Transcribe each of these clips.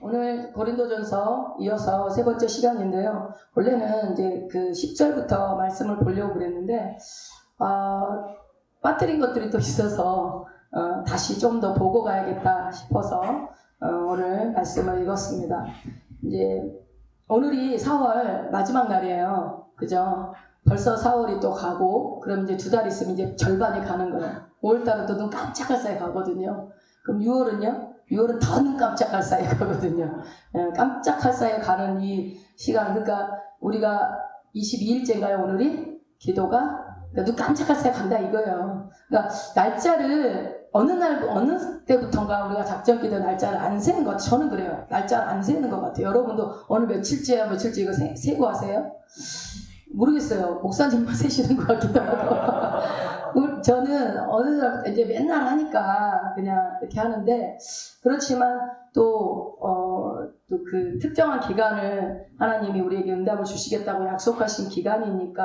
오늘 고린도전서 이어서 세 번째 시간인데요. 원래는 이제 그 10절부터 말씀을 보려고 그랬는데, 빠뜨린 것들이 또 있어서, 다시 좀 더 보고 가야겠다 싶어서, 오늘 말씀을 읽었습니다. 이제, 오늘이 4월 마지막 날이에요. 그죠? 벌써 4월이 또 가고, 그럼 이제 2달 있으면 이제 절반이 가는 거예요. 5월달은 또 눈 깜짝할 사이 가거든요. 그럼 6월은요? 6월은 더 눈 깜짝할 사이에 가거든요. 깜짝할 사이에 가는 이 시간, 그러니까 우리가 22일째인가요, 오늘이? 기도가? 그러니까 눈 깜짝할 사이에 간다 이거예요. 그러니까 날짜를 어느 때부터인가 우리가 작전기도 날짜를 안 세는 것 같아요. 저는 그래요. 날짜를 안 세는 것 같아요. 여러분도 오늘 며칠째야 며칠째 이거 세고 하세요? 모르겠어요. 목사님만 세시는 것 같기도 하고. 저는 어느 날 이제 맨날 하니까 그냥 이렇게 하는데, 그렇지만 또 그 특정한 기간을 하나님이 우리에게 응답을 주시겠다고 약속하신 기간이니까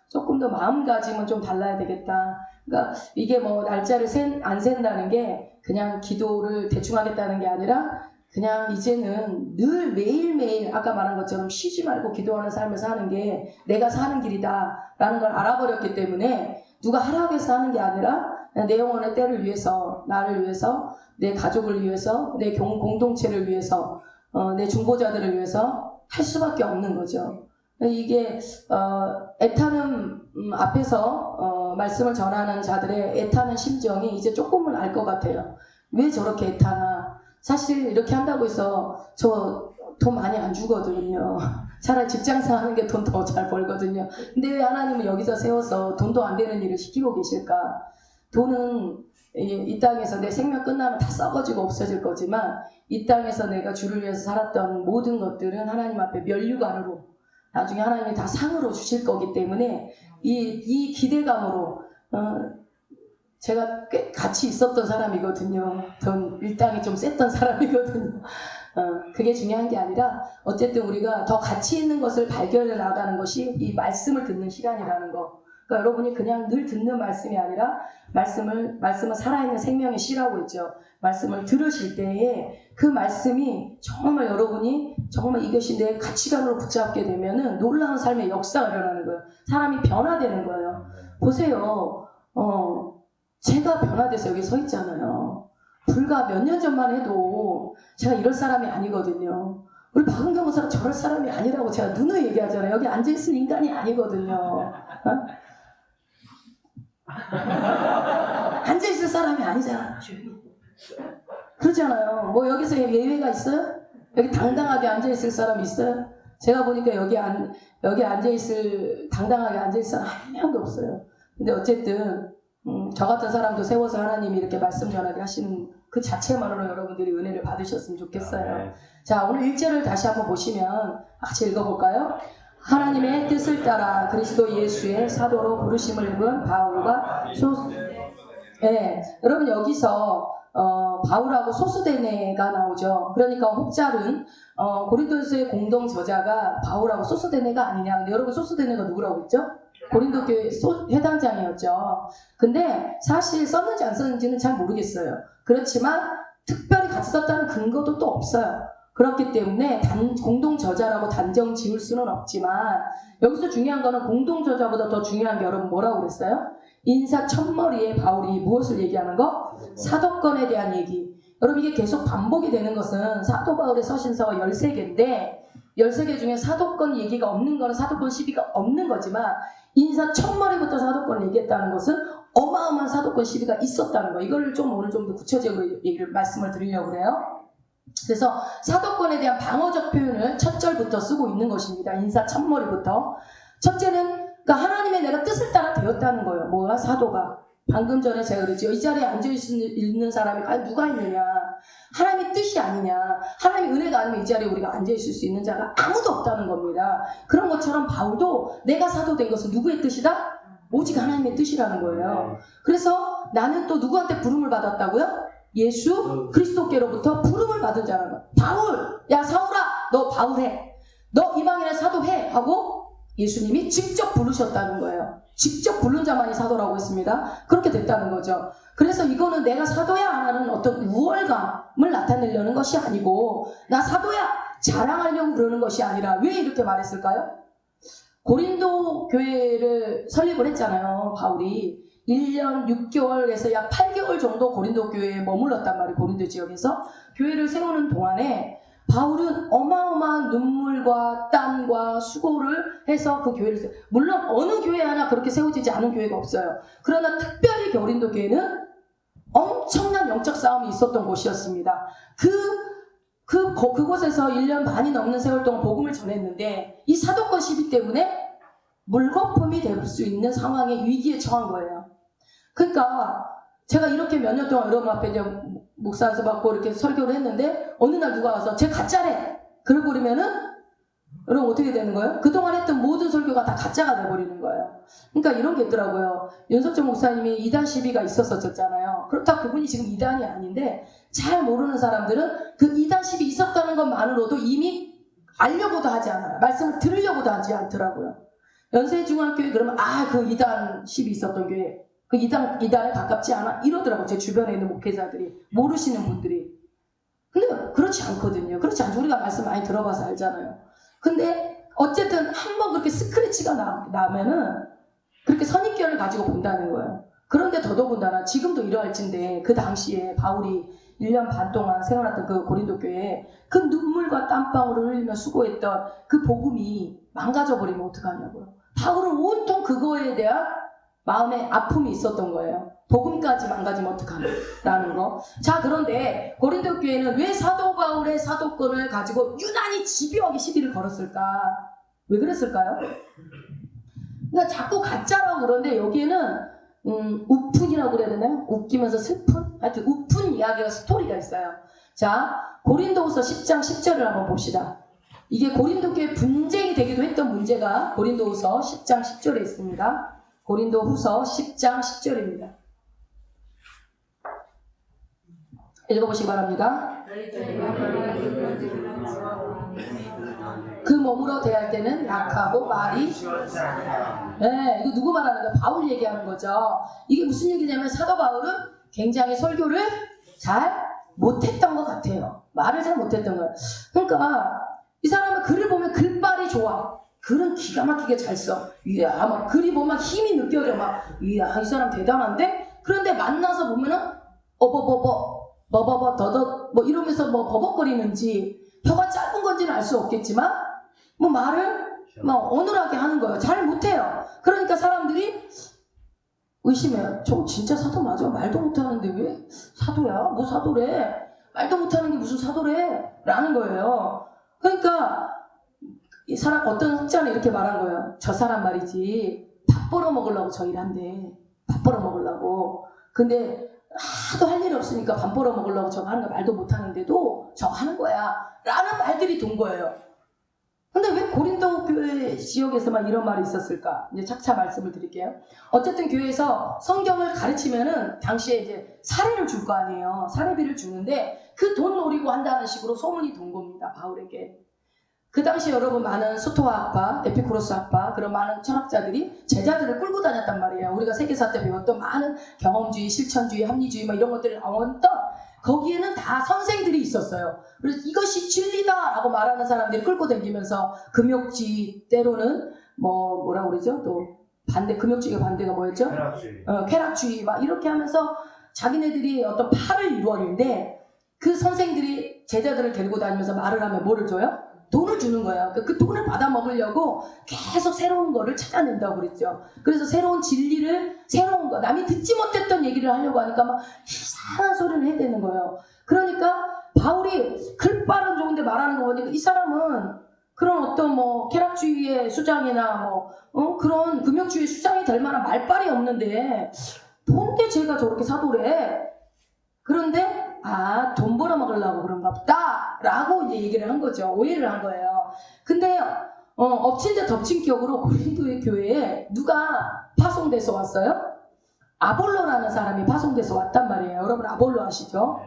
조금 더 마음가짐은 좀 달라야 되겠다. 그러니까 이게 뭐 날짜를 안 센다는 게 그냥 기도를 대충 하겠다는 게 아니라 그냥 이제는 늘 매일매일 아까 말한 것처럼 쉬지 말고 기도하는 삶을 사는 게 내가 사는 길이다 라는 걸 알아버렸기 때문에 누가 하라고 해서 하는 게 아니라 내 영혼의 때를 위해서, 나를 위해서, 내 가족을 위해서, 내 공동체를 위해서, 내 중보자들을 위해서 할 수밖에 없는 거죠. 이게 애타는 앞에서 말씀을 전하는 자들의 애타는 심정이 이제 조금은 알 것 같아요. 왜 저렇게 애타나. 사실 이렇게 한다고 해서 저 돈 많이 안 주거든요. 차라리 직장생 하는 게 돈 더 잘 벌거든요. 근데 왜 하나님은 여기서 세워서 돈도 안 되는 일을 시키고 계실까? 돈은 이 땅에서 내 생명 끝나면 다 썩어지고 없어질 거지만 이 땅에서 내가 주를 위해서 살았던 모든 것들은 하나님 앞에 면류관으로 나중에 하나님이 다 상으로 주실 거기 때문에 이 기대감으로 제가 꽤 같이 있었던 사람이거든요. 전 일당이 좀 셌던 사람이거든요. 그게 중요한 게 아니라 어쨌든 우리가 더 가치 있는 것을 발견해 나가는 것이 이 말씀을 듣는 시간이라는 거. 그러니까 여러분이 그냥 늘 듣는 말씀이 아니라 말씀은 살아있는 생명의 씨라고 있죠. 말씀을 들으실 때에 그 말씀이 정말 여러분이 정말 이것이 내 가치관으로 붙잡게 되면은 놀라운 삶의 역사가 일어나는 거예요. 사람이 변화되는 거예요. 보세요. 제가 변화돼서 여기 서 있잖아요. 불과 몇 년 전만 해도 제가 이럴 사람이 아니거든요. 우리 박은경 목사가 저럴 사람이 아니라고 제가 누누이 얘기하잖아요. 여기 앉아있을 인간이 아니거든요. 앉아있을 사람이 아니잖아. 그렇잖아요. 뭐 여기서 예외가 있어요? 여기 당당하게 앉아있을 사람이 있어요? 제가 보니까 여기 당당하게 앉아있을 사람 한 명도 없어요. 근데 어쨌든 저 같은 사람도 세워서 하나님이 이렇게 말씀 전하게 하시는 그 자체만으로 여러분들이 은혜를 받으셨으면 좋겠어요. 네. 자, 오늘 1절을 다시 한번 보시면 같이 읽어볼까요? 하나님의 뜻을 따라 그리스도 예수의 사도로 부르심을 입은 바울과 네, 여러분 여기서 바울하고 소스데네가 나오죠. 그러니까 혹자는 고린도서의 공동 저자가 바울하고 소스데네가 아니냐. 근데 여러분 소스데네가 누구라고 했죠? 고린도 교회 회당장이었죠. 근데 사실 썼는지 안 썼는지는 잘 모르겠어요. 그렇지만 특별히 같이 썼다는 근거도 또 없어요. 그렇기 때문에 공동 저자라고 단정 지을 수는 없지만 여기서 중요한 거는 공동 저자보다 더 중요한 게 여러분 뭐라고 그랬어요? 인사 첫머리에 바울이 무엇을 얘기하는 거? 사도권에 대한 얘기. 여러분 이게 계속 반복이 되는 것은 사도 바울의 서신서가 13개인데 13개 중에 사도권 얘기가 없는 거는 사도권 시비가 없는 거지만 인사 첫머리부터 사도권을 얘기했다는 것은 어마어마한 사도권 시비가 있었다는 거. 이걸 좀 오늘 좀 더 구체적으로 말씀을 드리려고 그래요. 그래서 사도권에 대한 방어적 표현을 첫 절부터 쓰고 있는 것입니다. 인사 첫머리부터. 첫째는 그러니까 하나님의 내가 뜻을 따라 되었다는 거예요. 뭐가 사도가. 방금 전에 제가 그랬죠. 이 자리에 앉아있는 사람이 과연 누가 있느냐. 하나님의 뜻이 아니냐. 하나님의 은혜가 아니면 이 자리에 우리가 앉아있을 수 있는 자가 아무도 없다는 겁니다. 그런 것처럼 바울도 내가 사도 된 것은 누구의 뜻이다? 오직 하나님의 뜻이라는 거예요. 그래서 나는 또 누구한테 부름을 받았다고요? 예수 그리스도께로부터 부름을 받은 자라는 거예요. 바울! 야 사울아! 너 바울해. 너 이방인의 사도해! 하고 예수님이 직접 부르셨다는 거예요. 직접 부른 자만이 사도라고 했습니다. 그렇게 됐다는 거죠. 그래서 이거는 내가 사도야 하는 어떤 우월감을 나타내려는 것이 아니고 나 사도야 자랑하려고 그러는 것이 아니라 왜 이렇게 말했을까요? 고린도 교회를 설립을 했잖아요. 바울이 1년 6개월에서 약 8개월 정도 고린도 교회에 머물렀단 말이에요. 고린도 지역에서 교회를 세우는 동안에 바울은 어마어마한 눈물과 땀과 수고를 해서 그 교회를 세워. 물론 어느 교회 하나 그렇게 세워지지 않은 교회가 없어요. 그러나 특별히 고린도 교회는 엄청난 영적 싸움이 있었던 곳이었습니다. 그곳에서 1년 반이 넘는 세월 동안 복음을 전했는데 이 사도권 시비 때문에 물거품이 될 수 있는 상황에 위기에 처한 거예요. 그러니까 제가 이렇게 몇 년 동안 여러분 앞에 이제 목사 안수 받고 이렇게 설교를 했는데 어느 날 누가 와서 쟤 가짜래! 그러고 그러면은 여러분 어떻게 되는 거예요? 그동안 했던 모든 설교가 다 가짜가 돼버리는 거예요. 그러니까 이런 게 있더라고요. 윤석철 목사님이 이단 시비가 있었었잖아요. 그렇다고 그분이 지금 이단이 아닌데 잘 모르는 사람들은 그 이단 시비 있었다는 것만으로도 이미 알려고도 하지 않아요. 말씀을 들으려고도 하지 않더라고요. 연세중앙교회 그러면 그 이단 시비 있었던 교회 그 이단에 가깝지 않아? 이러더라고요. 제 주변에 있는 목회자들이 모르시는 분들이. 근데 그렇지 않거든요. 그렇지 않죠. 우리가 말씀 많이 들어봐서 알잖아요. 근데 어쨌든 한번 그렇게 스크래치가 나면은 그렇게 선입견을 가지고 본다는 거예요. 그런데 더더군다나 지금도 이러할진데 그 당시에 바울이 1년 반 동안 세워놨던 그 고린도 교회에 그 눈물과 땀방울을 흘리며 수고했던 그 복음이 망가져버리면 어떡하냐고요. 바울은 온통 그거에 대한 마음에 아픔이 있었던 거예요. 복음까지 망가지면 어떡하냐라는 거. 자, 그런데 고린도 교회는 왜 사도 바울의 사도권을 가지고 유난히 집요하게 시비를 걸었을까? 왜 그랬을까요? 그러니까 자꾸 가짜라고 그러는데 여기에는 우푼이라고 그래야 되나요? 웃기면서 슬픈? 하여튼 우푼 이야기가 스토리가 있어요. 자, 고린도후서 10장 10절을 한번 봅시다. 이게 고린도 교회 분쟁이 되기도 했던 문제가 고린도후서 10장 10절에 있습니다. 고린도후서 10장 10절입니다. 읽어보시기 바랍니다. 그 몸으로 대할 때는 약하고 말이 네, 이거 누구 말하는 거야? 바울 얘기하는 거죠. 이게 무슨 얘기냐면 사도 바울은 굉장히 설교를 잘 못했던 것 같아요. 말을 잘 못했던 거예요. 그러니까 이 사람은 글을 보면 글발이 좋아. 글은 기가 막히게 잘 써. 이야, 막 글이 보면 힘이 느껴져. 막 이야, 이 사람 대단한데? 그런데 만나서 보면은 더더 뭐 이러면서 뭐 버벅거리는지 혀가 짧은 건지는 알 수 없겠지만 뭐 말을 막 어눌하게 하는 거예요. 잘 못해요. 그러니까 사람들이 의심해요. 저 진짜 사도 맞아? 말도 못하는데 왜 사도야? 뭐 사도래? 말도 못하는 게 무슨 사도래? 라는 거예요. 그러니까 이 사람 어떤 학자는 이렇게 말한 거예요. 저 사람 말이지 밥 벌어 먹으려고 저 일한대. 밥 벌어 먹으려고. 근데 하도 할 일이 없으니까 밥 벌어 먹으려고 저거 하는 거 말도 못하는데도 저거 하는 거야 라는 말들이 돈 거예요. 근데 왜 고린도 교회 지역에서만 이런 말이 있었을까? 이제 차차 말씀을 드릴게요. 어쨌든 교회에서 성경을 가르치면은 당시에 이제 사례를 줄 거 아니에요. 사례비를 주는데 그 돈 노리고 한다는 식으로 소문이 돈 겁니다. 바울에게. 그 당시 여러분 많은 스토아 학파, 에피쿠로스 학파 그런 많은 철학자들이 제자들을 끌고 다녔단 말이에요. 우리가 세계사 때 배웠던 많은 경험주의, 실천주의, 합리주의 뭐 이런 것들을 나왔던 거기에는 다 선생들이 있었어요. 그래서 이것이 진리다라고 말하는 사람들이 끌고 다니면서 금욕주의 때로는 뭐라고 그러죠? 또 반대 금욕주의 반대가 뭐였죠? 쾌락주의. 쾌락주의 막 이렇게 하면서 자기네들이 어떤 파를 이루었는데 그 선생들이 제자들을 데리고 다니면서 말을 하면 뭐를 줘요? 돈을 주는 거예요. 그 돈을 받아 먹으려고 계속 새로운 거를 찾아낸다고 그랬죠. 그래서 새로운 진리를, 새로운 거, 남이 듣지 못했던 얘기를 하려고 하니까 막 이상한 소리를 해야 되는 거예요. 그러니까 바울이 글발은 좋은데 말하는 거 보니까 이 사람은 그런 어떤 뭐 쾌락주의의 수장이나 그런 금욕주의 수장이 될 만한 말발이 없는데 뭔데 제가 저렇게 사도래? 그런데 돈 벌어먹으려고 그런가 보다 라고 이제 얘기를 한 거죠. 오해를 한 거예요. 근데 엎친 데 덮친 격으로 고린도의 교회에 누가 파송돼서 왔어요? 아볼로라는 사람이 파송돼서 왔단 말이에요. 여러분 아볼로 아시죠?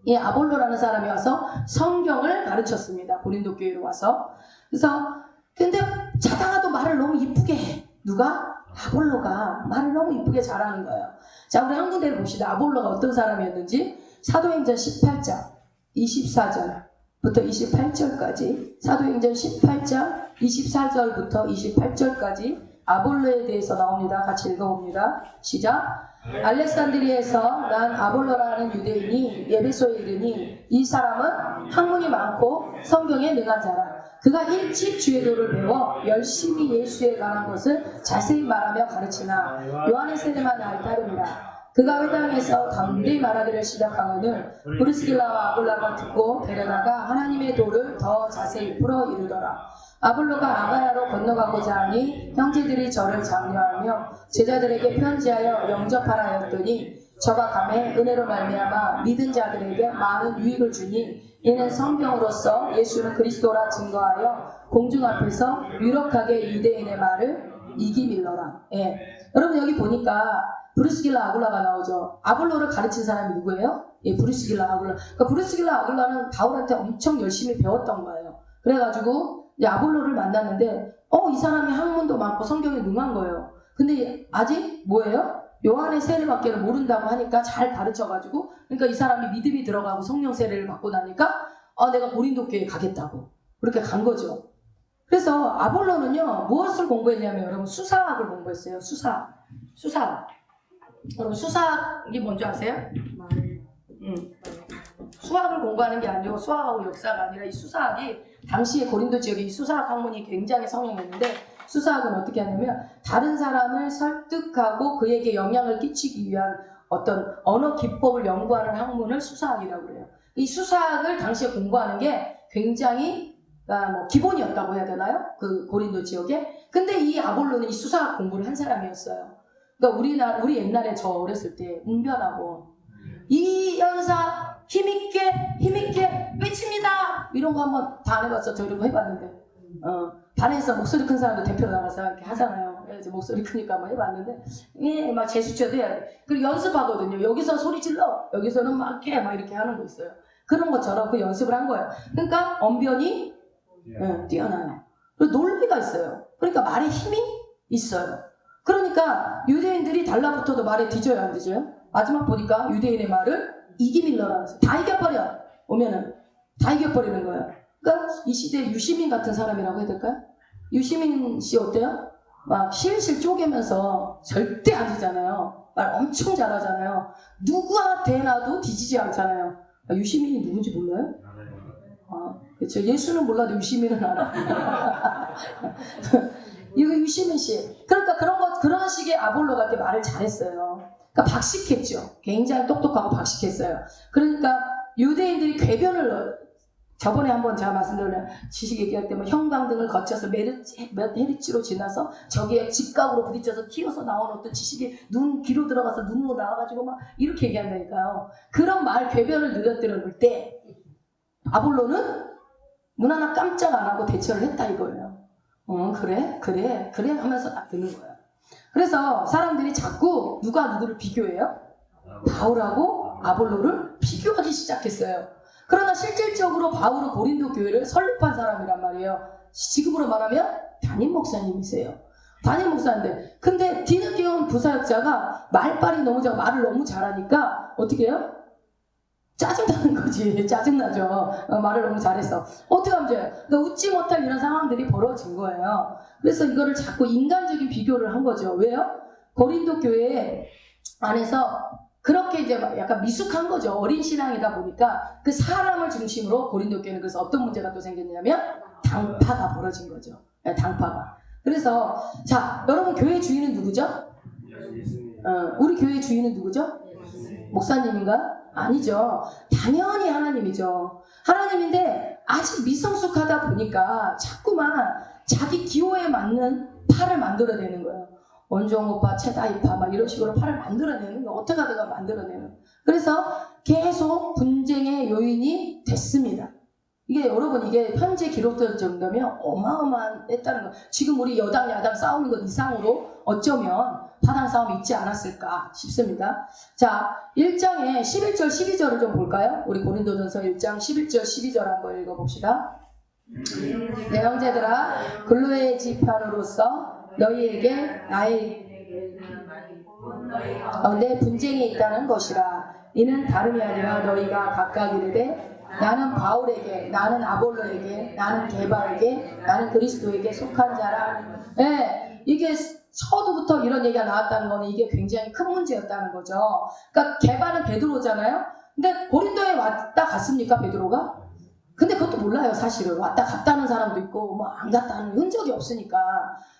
이 아볼로라는 사람이 와서 성경을 가르쳤습니다. 고린도 교회로 와서. 그래서 근데 자다가도 말을 너무 이쁘게 해. 누가? 아볼로가 말을 너무 이쁘게 잘하는 거예요. 자, 우리 한 군데를 봅시다. 아볼로가 어떤 사람이었는지. 사도행전 18장 24절부터 28절까지, 사도행전 18장 24절부터 28절까지 아볼로에 대해서 나옵니다. 같이 읽어봅니다. 시작. 알렉산드리에서 난 아볼로라는 유대인이 예배소에 이르니 이 사람은 학문이 많고 성경에 능한 자라. 그가 일찍 주의 도를 배워 열심히 예수에 관한 것을 자세히 말하며 가르치나 요한의 세례만 알따름이라. 그가 회당에서 담대히 말하기를 시작하거늘 브리스길라와 아굴라가 듣고 데려다가 하나님의 도를 더 자세히 풀어 이르더라. 아볼로가 아가야로 건너가고자 하니 형제들이 저를 장려하며 제자들에게 편지하여 영접하라 하였더니 저가 감에 은혜로 말미암아 믿은 자들에게 많은 유익을 주니 이는 성경으로서 예수는 그리스도라 증거하여 공중 앞에서 유력하게 유대인의 말을 이기밀러라. 예. 여러분 여기 보니까 브리스길라 아굴라가 나오죠. 아볼로를 가르친 사람이 누구예요? 예, 브리스길라 아굴라. 그러니까 브리스길라 아굴라는 바울한테 엄청 열심히 배웠던 거예요. 그래가지고 이제 아볼로를 만났는데 이 사람이 학문도 많고 성경에 능한 거예요. 근데 아직 뭐예요? 요한의 세례밖에 모른다고 하니까 잘 가르쳐가지고, 그러니까 이 사람이 믿음이 들어가고 성령 세례를 받고 나니까 내가 고린도 교회에 가겠다고 그렇게 간 거죠. 그래서 아볼로는요 무엇을 공부했냐면 여러분 수사학을 공부했어요. 수사학. 여러분 수사학이 뭔지 아세요? 수학을 공부하는 게 아니고 수학하고 역사가 아니라 이 수사학이 당시에 고린도 지역에 이 수사학 학문이 굉장히 성행했는데, 수사학은 어떻게 하냐면 다른 사람을 설득하고 그에게 영향을 끼치기 위한 어떤 언어 기법을 연구하는 학문을 수사학이라고 그래요. 이 수사학을 당시에 공부하는 게 굉장히 기본이었다고 해야 되나요? 그 고린도 지역에. 근데 이 아볼로는 이 수사학 공부를 한 사람이었어요. 그러니까 우리 옛날에 저 어렸을 때 웅변하고 이 연사 힘있게 외칩니다 이런 거 한번 다 안 해봤어. 저 이런 거 해봤는데 반에서 목소리 큰 사람도 대표로 나가서 이렇게 하잖아요. 그래서 목소리 크니까 한번 해봤는데 막 제스처도 해야 돼. 그리고 연습하거든요. 여기서 소리 질러, 여기서는 막 이렇게 하는 거 있어요. 그런 것처럼 그 연습을 한 거예요. 그러니까 언변이 뛰어나요. 그리고 논리가 있어요. 그러니까 말에 힘이 있어요. 그러니까 유대인들이 달라붙어도 말에 뒤져요, 안 뒤져요? 마지막 보니까 유대인의 말을 이기밀러라고 해서 다 이겨버려. 오면은 다 이겨버리는 거예요. 그러니까 이 시대에 유시민 같은 사람이라고 해야 될까요? 유시민 씨 어때요? 막 실실 쪼개면서 절대 안 지잖아요. 말 엄청 잘하잖아요. 누구한테 나도 뒤지지 않잖아요. 유시민이 누군지 몰라요? 그렇죠. 예수는 몰라도 유시민은 알아. 이거 유시민 씨. 그러니까 그런 식의 아볼로가 이렇게 말을 잘했어요. 그러니까 박식했죠. 굉장히 똑똑하고 박식했어요. 그러니까 유대인들이 궤변을 저번에 한번 제가 말씀드린 지식 얘기할 때 형광 등을 거쳐서 몇 헤리츠로 지나서 저기에 직각으로 부딪혀서 튀어서 나온 어떤 지식이 눈 귀로 들어가서 눈으로 나와가지고 막 이렇게 얘기한다니까요. 그런 말 궤변을 늘어뜨릴 때 아볼로는 눈 하나 깜짝 안 하고 대처를 했다 이거예요. 그래 하면서 딱 드는 거예요. 그래서 사람들이 자꾸 누가 누구를 비교해요? 바울하고 아볼로를 비교하기 시작했어요. 그러나 실질적으로 바울은 고린도 교회를 설립한 사람이란 말이에요. 지금으로 말하면 담임 목사님이세요. 담임 목사인데, 근데 뒤늦게 온 부사역자가 말빨이 너무 잘하고 말을 너무 잘하니까 어떻게 해요? 짜증나는 거지. 짜증나죠. 말을 너무 잘했어. 어떻게 하면 돼요? 그러니까 웃지 못할 이런 상황들이 벌어진 거예요. 그래서 이거를 자꾸 인간적인 비교를 한 거죠. 왜요? 고린도 교회 안에서 그렇게 이제 약간 미숙한 거죠. 어린 신앙이다 보니까 그 사람을 중심으로 고린도 교회는 그래서 어떤 문제가 또 생겼냐면 당파가 벌어진 거죠. 당파가. 그래서 자, 여러분 교회 주인은 누구죠? 우리 교회 주인은 누구죠? 목사님인가? 아니죠. 당연히 하나님이죠. 하나님인데 아직 미성숙하다 보니까 자꾸만 자기 기호에 맞는 파를 만들어내는 거예요. 원종오파, 체다이파 막 이런 식으로 파를 만들어내는 거, 어떻게 하다가 만들어내는. 그래서 계속 분쟁의 요인이 됐습니다. 이게 여러분 이게 현재 기록될 정도면 어마어마했다는 거. 지금 우리 여당 야당 싸우는 것 이상으로 어쩌면 파당 싸움이 있지 않았을까 싶습니다. 자, 1장에 11절 12절을 좀 볼까요? 우리 고린도전서 1장 11절 12절 한번 읽어봅시다. 내 형제들아, 근로의 지편으로서 너희에게 내 분쟁이 있다는 것이라. 이는 다름이 아니라 너희가 각각 이르되 나는 바울에게, 나는 아볼로에게, 나는 게바에게, 나는 그리스도에게 속한 자라. 네, 이게 서두부터 이런 얘기가 나왔다는 거는 이게 굉장히 큰 문제였다는 거죠. 그러니까 게바는 베드로잖아요. 근데 고린도에 왔다 갔습니까, 베드로가? 근데 그것도 몰라요, 사실은. 왔다 갔다는 사람도 있고 뭐 안 갔다는 흔적이 없으니까.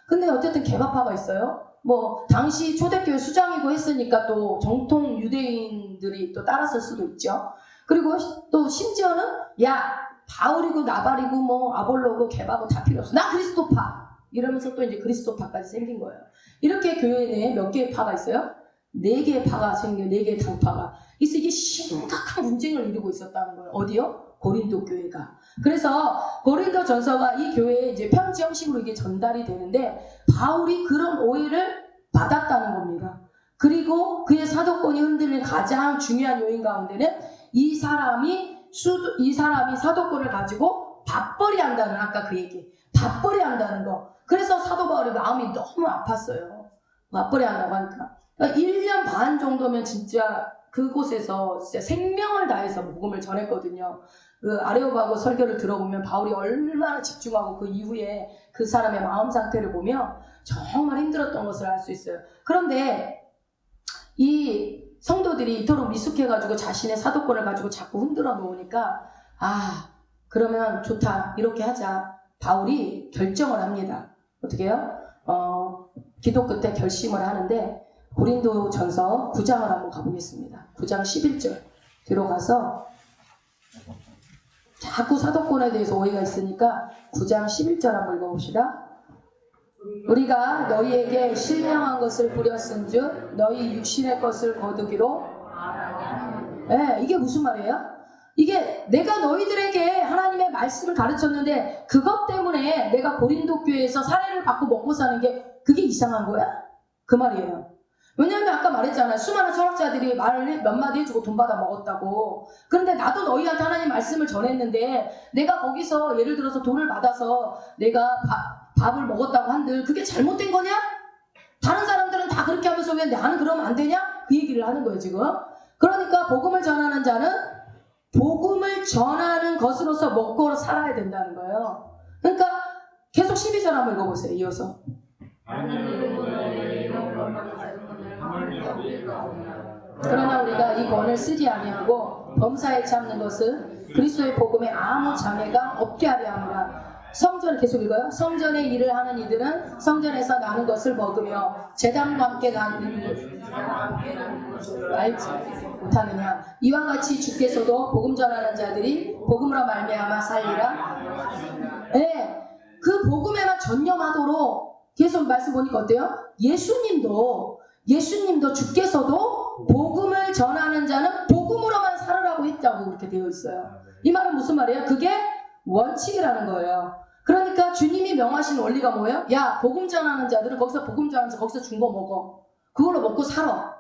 근데 어쨌든 게바파가 있어요. 뭐 당시 초대교회 수장이고 했으니까 또 정통 유대인들이 또 따랐을 수도 있죠. 그리고 또 심지어는 야, 바울이고 나발이고 뭐 아볼로고 게바고 다 필요 없어. 나 그리스도파. 이러면서 또 이제 그리스도파까지 생긴 거예요. 이렇게 교회 내에 몇 개의 파가 있어요? 4개의 파가 생겨, 4개의 당파가. 그래서 이게 심각한 분쟁을 이루고 있었다는 거예요. 어디요? 고린도 교회가. 그래서 고린도 전서가 이 교회에 이제 편지 형식으로 이게 전달이 되는데 바울이 그런 오해를 받았다는 겁니다. 그리고 그의 사도권이 흔들린 가장 중요한 요인 가운데는 이 사람이 사도권을 가지고 밥벌이 한다는, 아까 그 얘기, 밥벌이 한다는 거. 그래서 사도 바울이 마음이 너무 아팠어요. 밥벌이 한다고 하니까. 그러니까 1년 반 정도면 진짜 그곳에서 진짜 생명을 다해서 복음을 전했거든요. 그 아레오바고 설교를 들어보면 바울이 얼마나 집중하고 그 이후에 그 사람의 마음 상태를 보면 정말 힘들었던 것을 알 수 있어요. 그런데 이 성도들이 이토록 미숙해가지고 자신의 사도권을 가지고 자꾸 흔들어 놓으니까 그러면 좋다, 이렇게 하자. 바울이 결정을 합니다. 어떻게 해요? 기도 끝에 결심을 하는데 고린도 전서 9장을 한번 가보겠습니다. 9장 11절 뒤로 가서 자꾸 사도권에 대해서 오해가 있으니까 9장 11절 한번 읽어봅시다. 우리가 너희에게 신령한 것을 부렸은즉 너희 육신의 것을 거두기로. 네, 이게 무슨 말이에요? 이게 내가 너희들에게 하나님의 말씀을 가르쳤는데 그것 때문에 내가 고린도 교회에서 사례를 받고 먹고 사는 게 그게 이상한 거야? 그 말이에요. 왜냐하면 아까 말했잖아요. 수많은 철학자들이 말을 몇 마디 해주고 돈 받아 먹었다고. 그런데 나도 너희한테 하나님 말씀을 전했는데 내가 거기서 예를 들어서 돈을 받아서 내가 밥을 먹었다고 한들 그게 잘못된 거냐? 다른 사람들은 다 그렇게 하면서 왜 나는 그러면 안 되냐? 그 얘기를 하는 거예요, 지금. 그러니까 복음을 전하는 자는 복음을 전하는 것으로서 먹고 살아야 된다는 거예요. 그러니까 계속 12절 한번 읽어보세요. 이어서. 그러나 우리가 이 권을 쓰지 아니하고 범사에 참는 것은 그리스도의 복음에 아무 장애가 없게 하려 함이라. 성전을 계속 읽어요. 성전의 일을 하는 이들은 성전에서 나는 것을 먹으며 제단과 함께 나누는 것을 알지 못하느냐. 이와 같이 주께서도 복음 전하는 자들이 복음으로 말미암아 살리라. 네, 그 복음에만 전념하도록 계속 말씀 보니까 어때요? 예수님도 주께서도 복음을 전하는 자는 복음으로만 살으라고 했다고 그렇게 되어 있어요. 이 말은 무슨 말이에요? 그게 원칙이라는 거예요. 그러니까 주님이 명하신 원리가 뭐예요? 야, 복음 전하는 자들은 거기서 복음 전하면서 거기서 준 거 먹어. 그걸로 먹고 살아.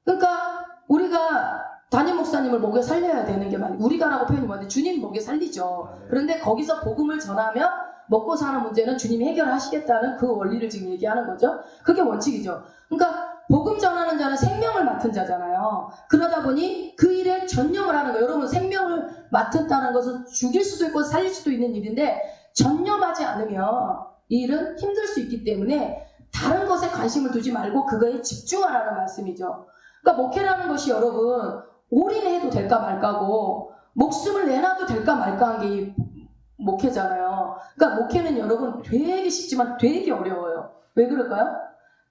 그러니까 우리가 담임 목사님을 먹여 살려야 되는 게 말이에요. 우리가라고 표현이 뭔데 주님 먹여 살리죠. 그런데 거기서 복음을 전하면 먹고 사는 문제는 주님이 해결하시겠다는 그 원리를 지금 얘기하는 거죠. 그게 원칙이죠. 그러니까 복음 전하는 자는 생명을 맡은 자잖아요. 그러다 보니 그 일에 전념을 하는 거예요. 여러분, 생명을 맡았다는 것은 죽일 수도 있고 살릴 수도 있는 일인데 전념하지 않으면 이 일은 힘들 수 있기 때문에 다른 것에 관심을 두지 말고 그거에 집중하라는 말씀이죠. 그러니까 목회라는 것이 여러분 올인해도 될까 말까고 목숨을 내놔도 될까 말까 한 게 목회잖아요. 그러니까 목회는 여러분 되게 쉽지만 되게 어려워요. 왜 그럴까요?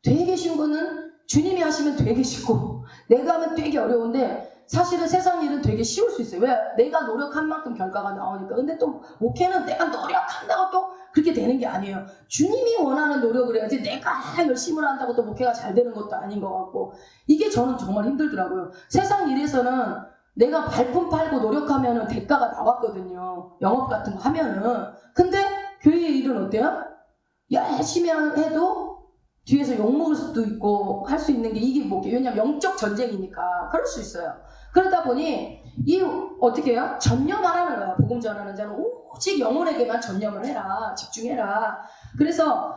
되게 쉬운 거는 주님이 하시면 되게 쉽고 내가 하면 되게 어려운데 사실은 세상 일은 되게 쉬울 수 있어요. 왜? 내가 노력한 만큼 결과가 나오니까. 근데 또 목회는 내가 노력한다고 또 그렇게 되는 게 아니에요. 주님이 원하는 노력을 해야지 내가 열심히 한다고 또 목회가 잘 되는 것도 아닌 것 같고 이게 저는 정말 힘들더라고요. 세상 일에서는 내가 발품 팔고 노력하면 대가가 나왔거든요. 영업 같은 거 하면은. 근데 교회의 일은 어때요? 열심히 해도 뒤에서 욕먹을 수도 있고 할 수 있는 게 이게 뭐게? 왜냐면 영적 전쟁이니까 그럴 수 있어요. 그러다 보니 이 어떻게 해요? 전념을 하는 거야. 복음 전하는 자는 오직 영혼에게만 전념을 해라. 집중해라. 그래서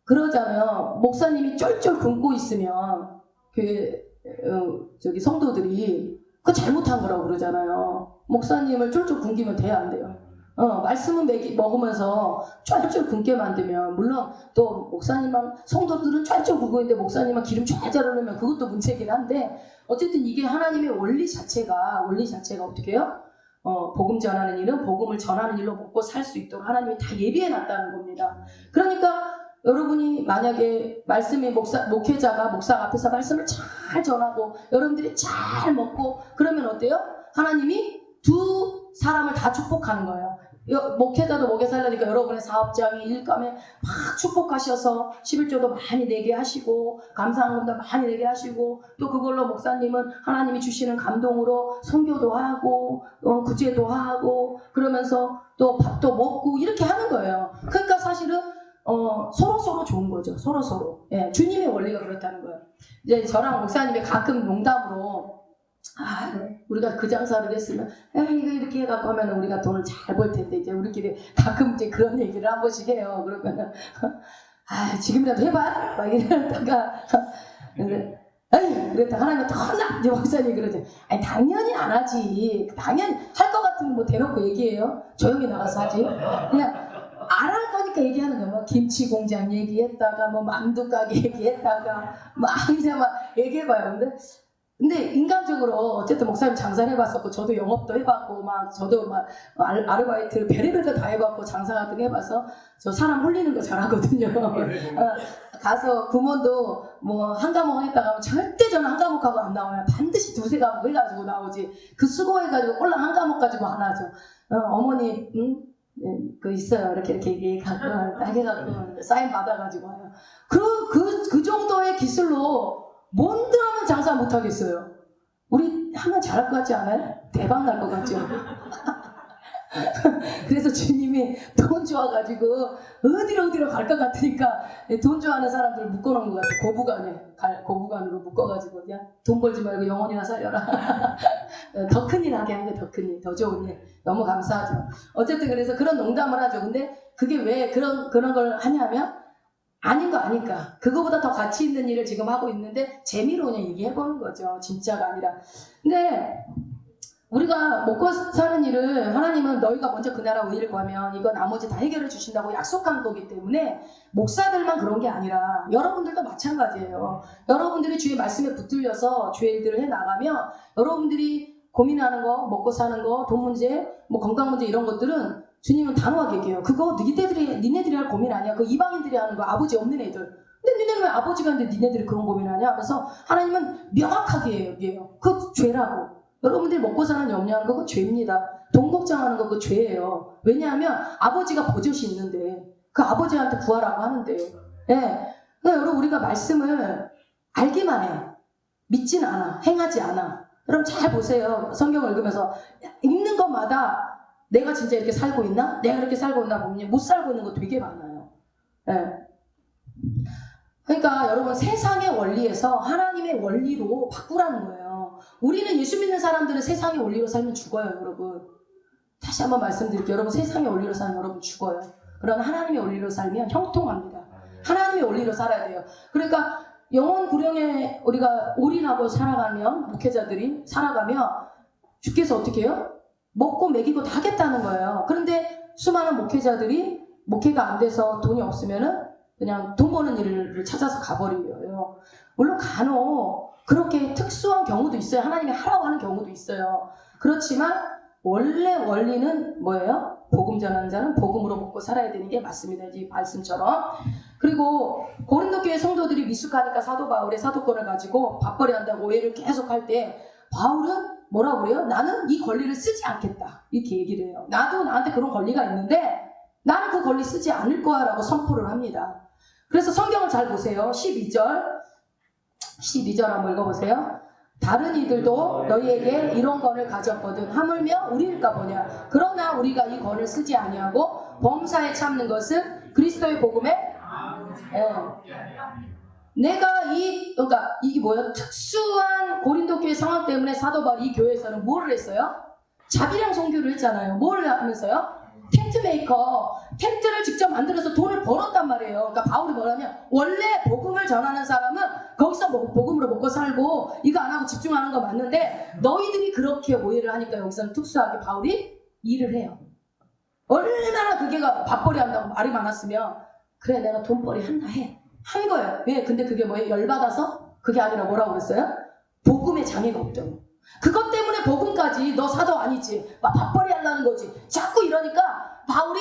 그러잖아요. 목사님이 쫄쫄 굶고 있으면 저기 성도들이 그거 잘못한 거라고 그러잖아요. 목사님을 쫄쫄 굶기면 돼야 안 돼요. 말씀은 먹으면서 쫄쫄 굶게 만들면, 물론 또 목사님만, 성도들은 쫄쫄 굶고 있는데 목사님만 기름 쫙 흐르면 그것도 문제긴 한데, 어쨌든 이게 하나님의 원리 자체가 어떻게 해요? 복음 전하는 일은 복음을 전하는 일로 먹고 살 수 있도록 하나님이 다 예비해 놨다는 겁니다. 그러니까 여러분이 만약에 말씀의 목회자가 목사 앞에서 말씀을 잘 전하고 여러분들이 잘 먹고 그러면 어때요? 하나님이 두 사람을 다 축복하는 거예요. 목회자도 먹여 살려니까 여러분의 사업장에 일감에 막 축복하셔서 11조도 많이 내게 하시고 감사한금도 많이 내게 하시고 또 그걸로 목사님은 하나님이 주시는 감동으로 선교도 하고 구제도 하고 그러면서 또 밥도 먹고 이렇게 하는 거예요. 그러니까 사실은 서로 좋은 거죠. 서로. 예, 주님의 원리가 그렇다는 거예요. 이제 저랑 목사님이 가끔 농담으로 우리가 그 장사를 했으면 이거 이렇게 해갖고 하면 우리가 돈을 잘 벌 텐데 이제 우리끼리 가끔 이제 그런 얘기를 한 번씩 해요. 그러면은 지금이라도 해봐 막 이러다가 그랬다 하나님은 또 혼나 이제 목사님이 그러죠. 당연히 안 하지. 당연히 할 것 같으면 뭐 대놓고 얘기해요. 조용히 나가서 하지. 그냥 안 할 거니까 얘기하는 거야. 뭐 김치 공장 얘기했다가 뭐 만두 가게 얘기했다가 이제 막 얘기해봐요. 근데 인간적으로 어쨌든 목사님 장사를 해봤었고 저도 영업도 해봤고 저도 아르바이트를 별의별 거 다 해봤고 장사 같은 거 해봐서 저 사람 홀리는 거 잘하거든요. 가서 부모도 뭐 한 과목 하겠다가 하면 절대 저는 한 과목하고 안 나와요. 반드시 두세 과목 해가지고 나오지. 그 수고해가지고 꼴랑 한 과목 가지고 안 하죠. 어머니 그 있어요. 이렇게 해갖고 사인 받아가지고 와요. 그 정도의 기술로 뭔들 하면 장사 못하겠어요. 우리 하면 잘할 것 같지 않아요? 대박 날 것 같죠? 그래서 주님이 돈 좋아가지고 어디로 갈 것 같으니까 돈 좋아하는 사람들 묶어놓은 것 같아요. 고부간으로 묶어가지고 그냥 돈 벌지 말고 영혼이나 살려라. 더 큰 일 하게 하는 게 더 큰 일, 더 좋은 일. 너무 감사하죠. 어쨌든 그래서 그런 농담을 하죠. 근데 그게 왜 그런 걸 하냐면 아닌 거 아니까. 그거보다 더 가치 있는 일을 지금 하고 있는데 재미로 그냥 얘기해보는 거죠. 진짜가 아니라. 근데 우리가 먹고 사는 일을 하나님은 너희가 먼저 그 나라 의를 구하면 이거 나머지 다 해결해 주신다고 약속한 거기 때문에 목사들만 그런 게 아니라 여러분들도 마찬가지예요. 여러분들이 주의 말씀에 붙들려서 주의 일들을 해나가면 여러분들이 고민하는 거, 먹고 사는 거, 돈 문제, 뭐 건강 문제 이런 것들은 주님은 단호하게 얘기해요. 그거 니네들이 할 고민 아니야. 그거 이방인들이 하는 거, 아버지 없는 애들. 근데 니네는 왜 아버지가 있는데 니네들이 그런 고민하냐 하면서 하나님은 명확하게 얘기해요. 그거 죄라고. 여러분들이 먹고 사는 염려하는 거 그거 죄입니다. 돈 걱정하는 거 그거 죄예요. 왜냐하면 아버지가 버젓이 있는데 그 아버지한테 구하라고 하는데 예. 그러니까 여러분 우리가 말씀을 알기만 해. 믿진 않아. 행하지 않아. 여러분 잘 보세요. 성경을 읽으면서 읽는 것마다 내가 진짜 이렇게 살고 있나? 내가 이렇게 살고 있나 보면 못 살고 있는 거 되게 많아요. 예. 그러니까 여러분 세상의 원리에서 하나님의 원리로 바꾸라는 거예요. 우리는 예수 믿는 사람들은 세상의 원리로 살면 죽어요, 여러분. 다시 한번 말씀드릴게요. 여러분 세상의 원리로 살면 여러분 죽어요. 그러나 하나님의 원리로 살면 형통합니다. 하나님의 원리로 살아야 돼요. 그러니까 영혼 구령에 우리가 올인하고 살아가면 목회자들이 살아가면 주께서 어떻게 해요? 먹고 먹이고 다 하겠다는 거예요. 그런데 수많은 목회자들이 목회가 안 돼서 돈이 없으면은 그냥 돈 버는 일을 찾아서 가버려요. 물론 간혹 그렇게 특수한 경우도 있어요. 하나님이 하라고 하는 경우도 있어요. 그렇지만 원래 원리는 뭐예요? 복음 전하는 자는 복음으로 먹고 살아야 되는 게 맞습니다. 이 말씀처럼. 그리고 고린도 교회 성도들이 미숙하니까 사도 바울의 사도권을 가지고 밥벌이 한다고 오해를 계속 할 때 바울은 뭐라고 그래요? 나는 이 권리를 쓰지 않겠다. 이렇게 얘기를 해요. 나도 나한테 그런 권리가 있는데 나는 그 권리 쓰지 않을 거야 라고 선포를 합니다. 그래서 성경을 잘 보세요. 12절 한번 읽어보세요. 다른 이들도 너희에게 이런 권을 가졌거든 하물며 우리일까 보냐. 그러나 우리가 이 권을 쓰지 아니하고 범사에 참는 것은 그리스도의 복음에 내가 그러니까 이게 뭐예요? 특수한 고린도 교회 상황 때문에 사도 바울이 이 교회에서는 뭐를 했어요? 자비랑 선교를 했잖아요. 뭘 하면서요? 텐트 메이커, 텐트를 직접 만들어서 돈을 벌었단 말이에요. 그러니까 바울이 뭐냐면 원래 복음을 전하는 사람은 거기서 복음으로 먹고 살고 이거 안 하고 집중하는 거 맞는데 너희들이 그렇게 오해를 하니까 여기서는 특수하게 바울이 일을 해요. 얼마나 그게가 밥벌이 한다고 말이 많았으면 그래 내가 돈벌이 한다 해. 한 거예요. 왜? 근데 그게 뭐예요? 열받아서? 그게 아니라 뭐라고 그랬어요? 복음의 장애가 없다고. 그것 때문에 복음까지 너 사도 아니지. 막 밥벌이 하려는 거지. 자꾸 이러니까 바울이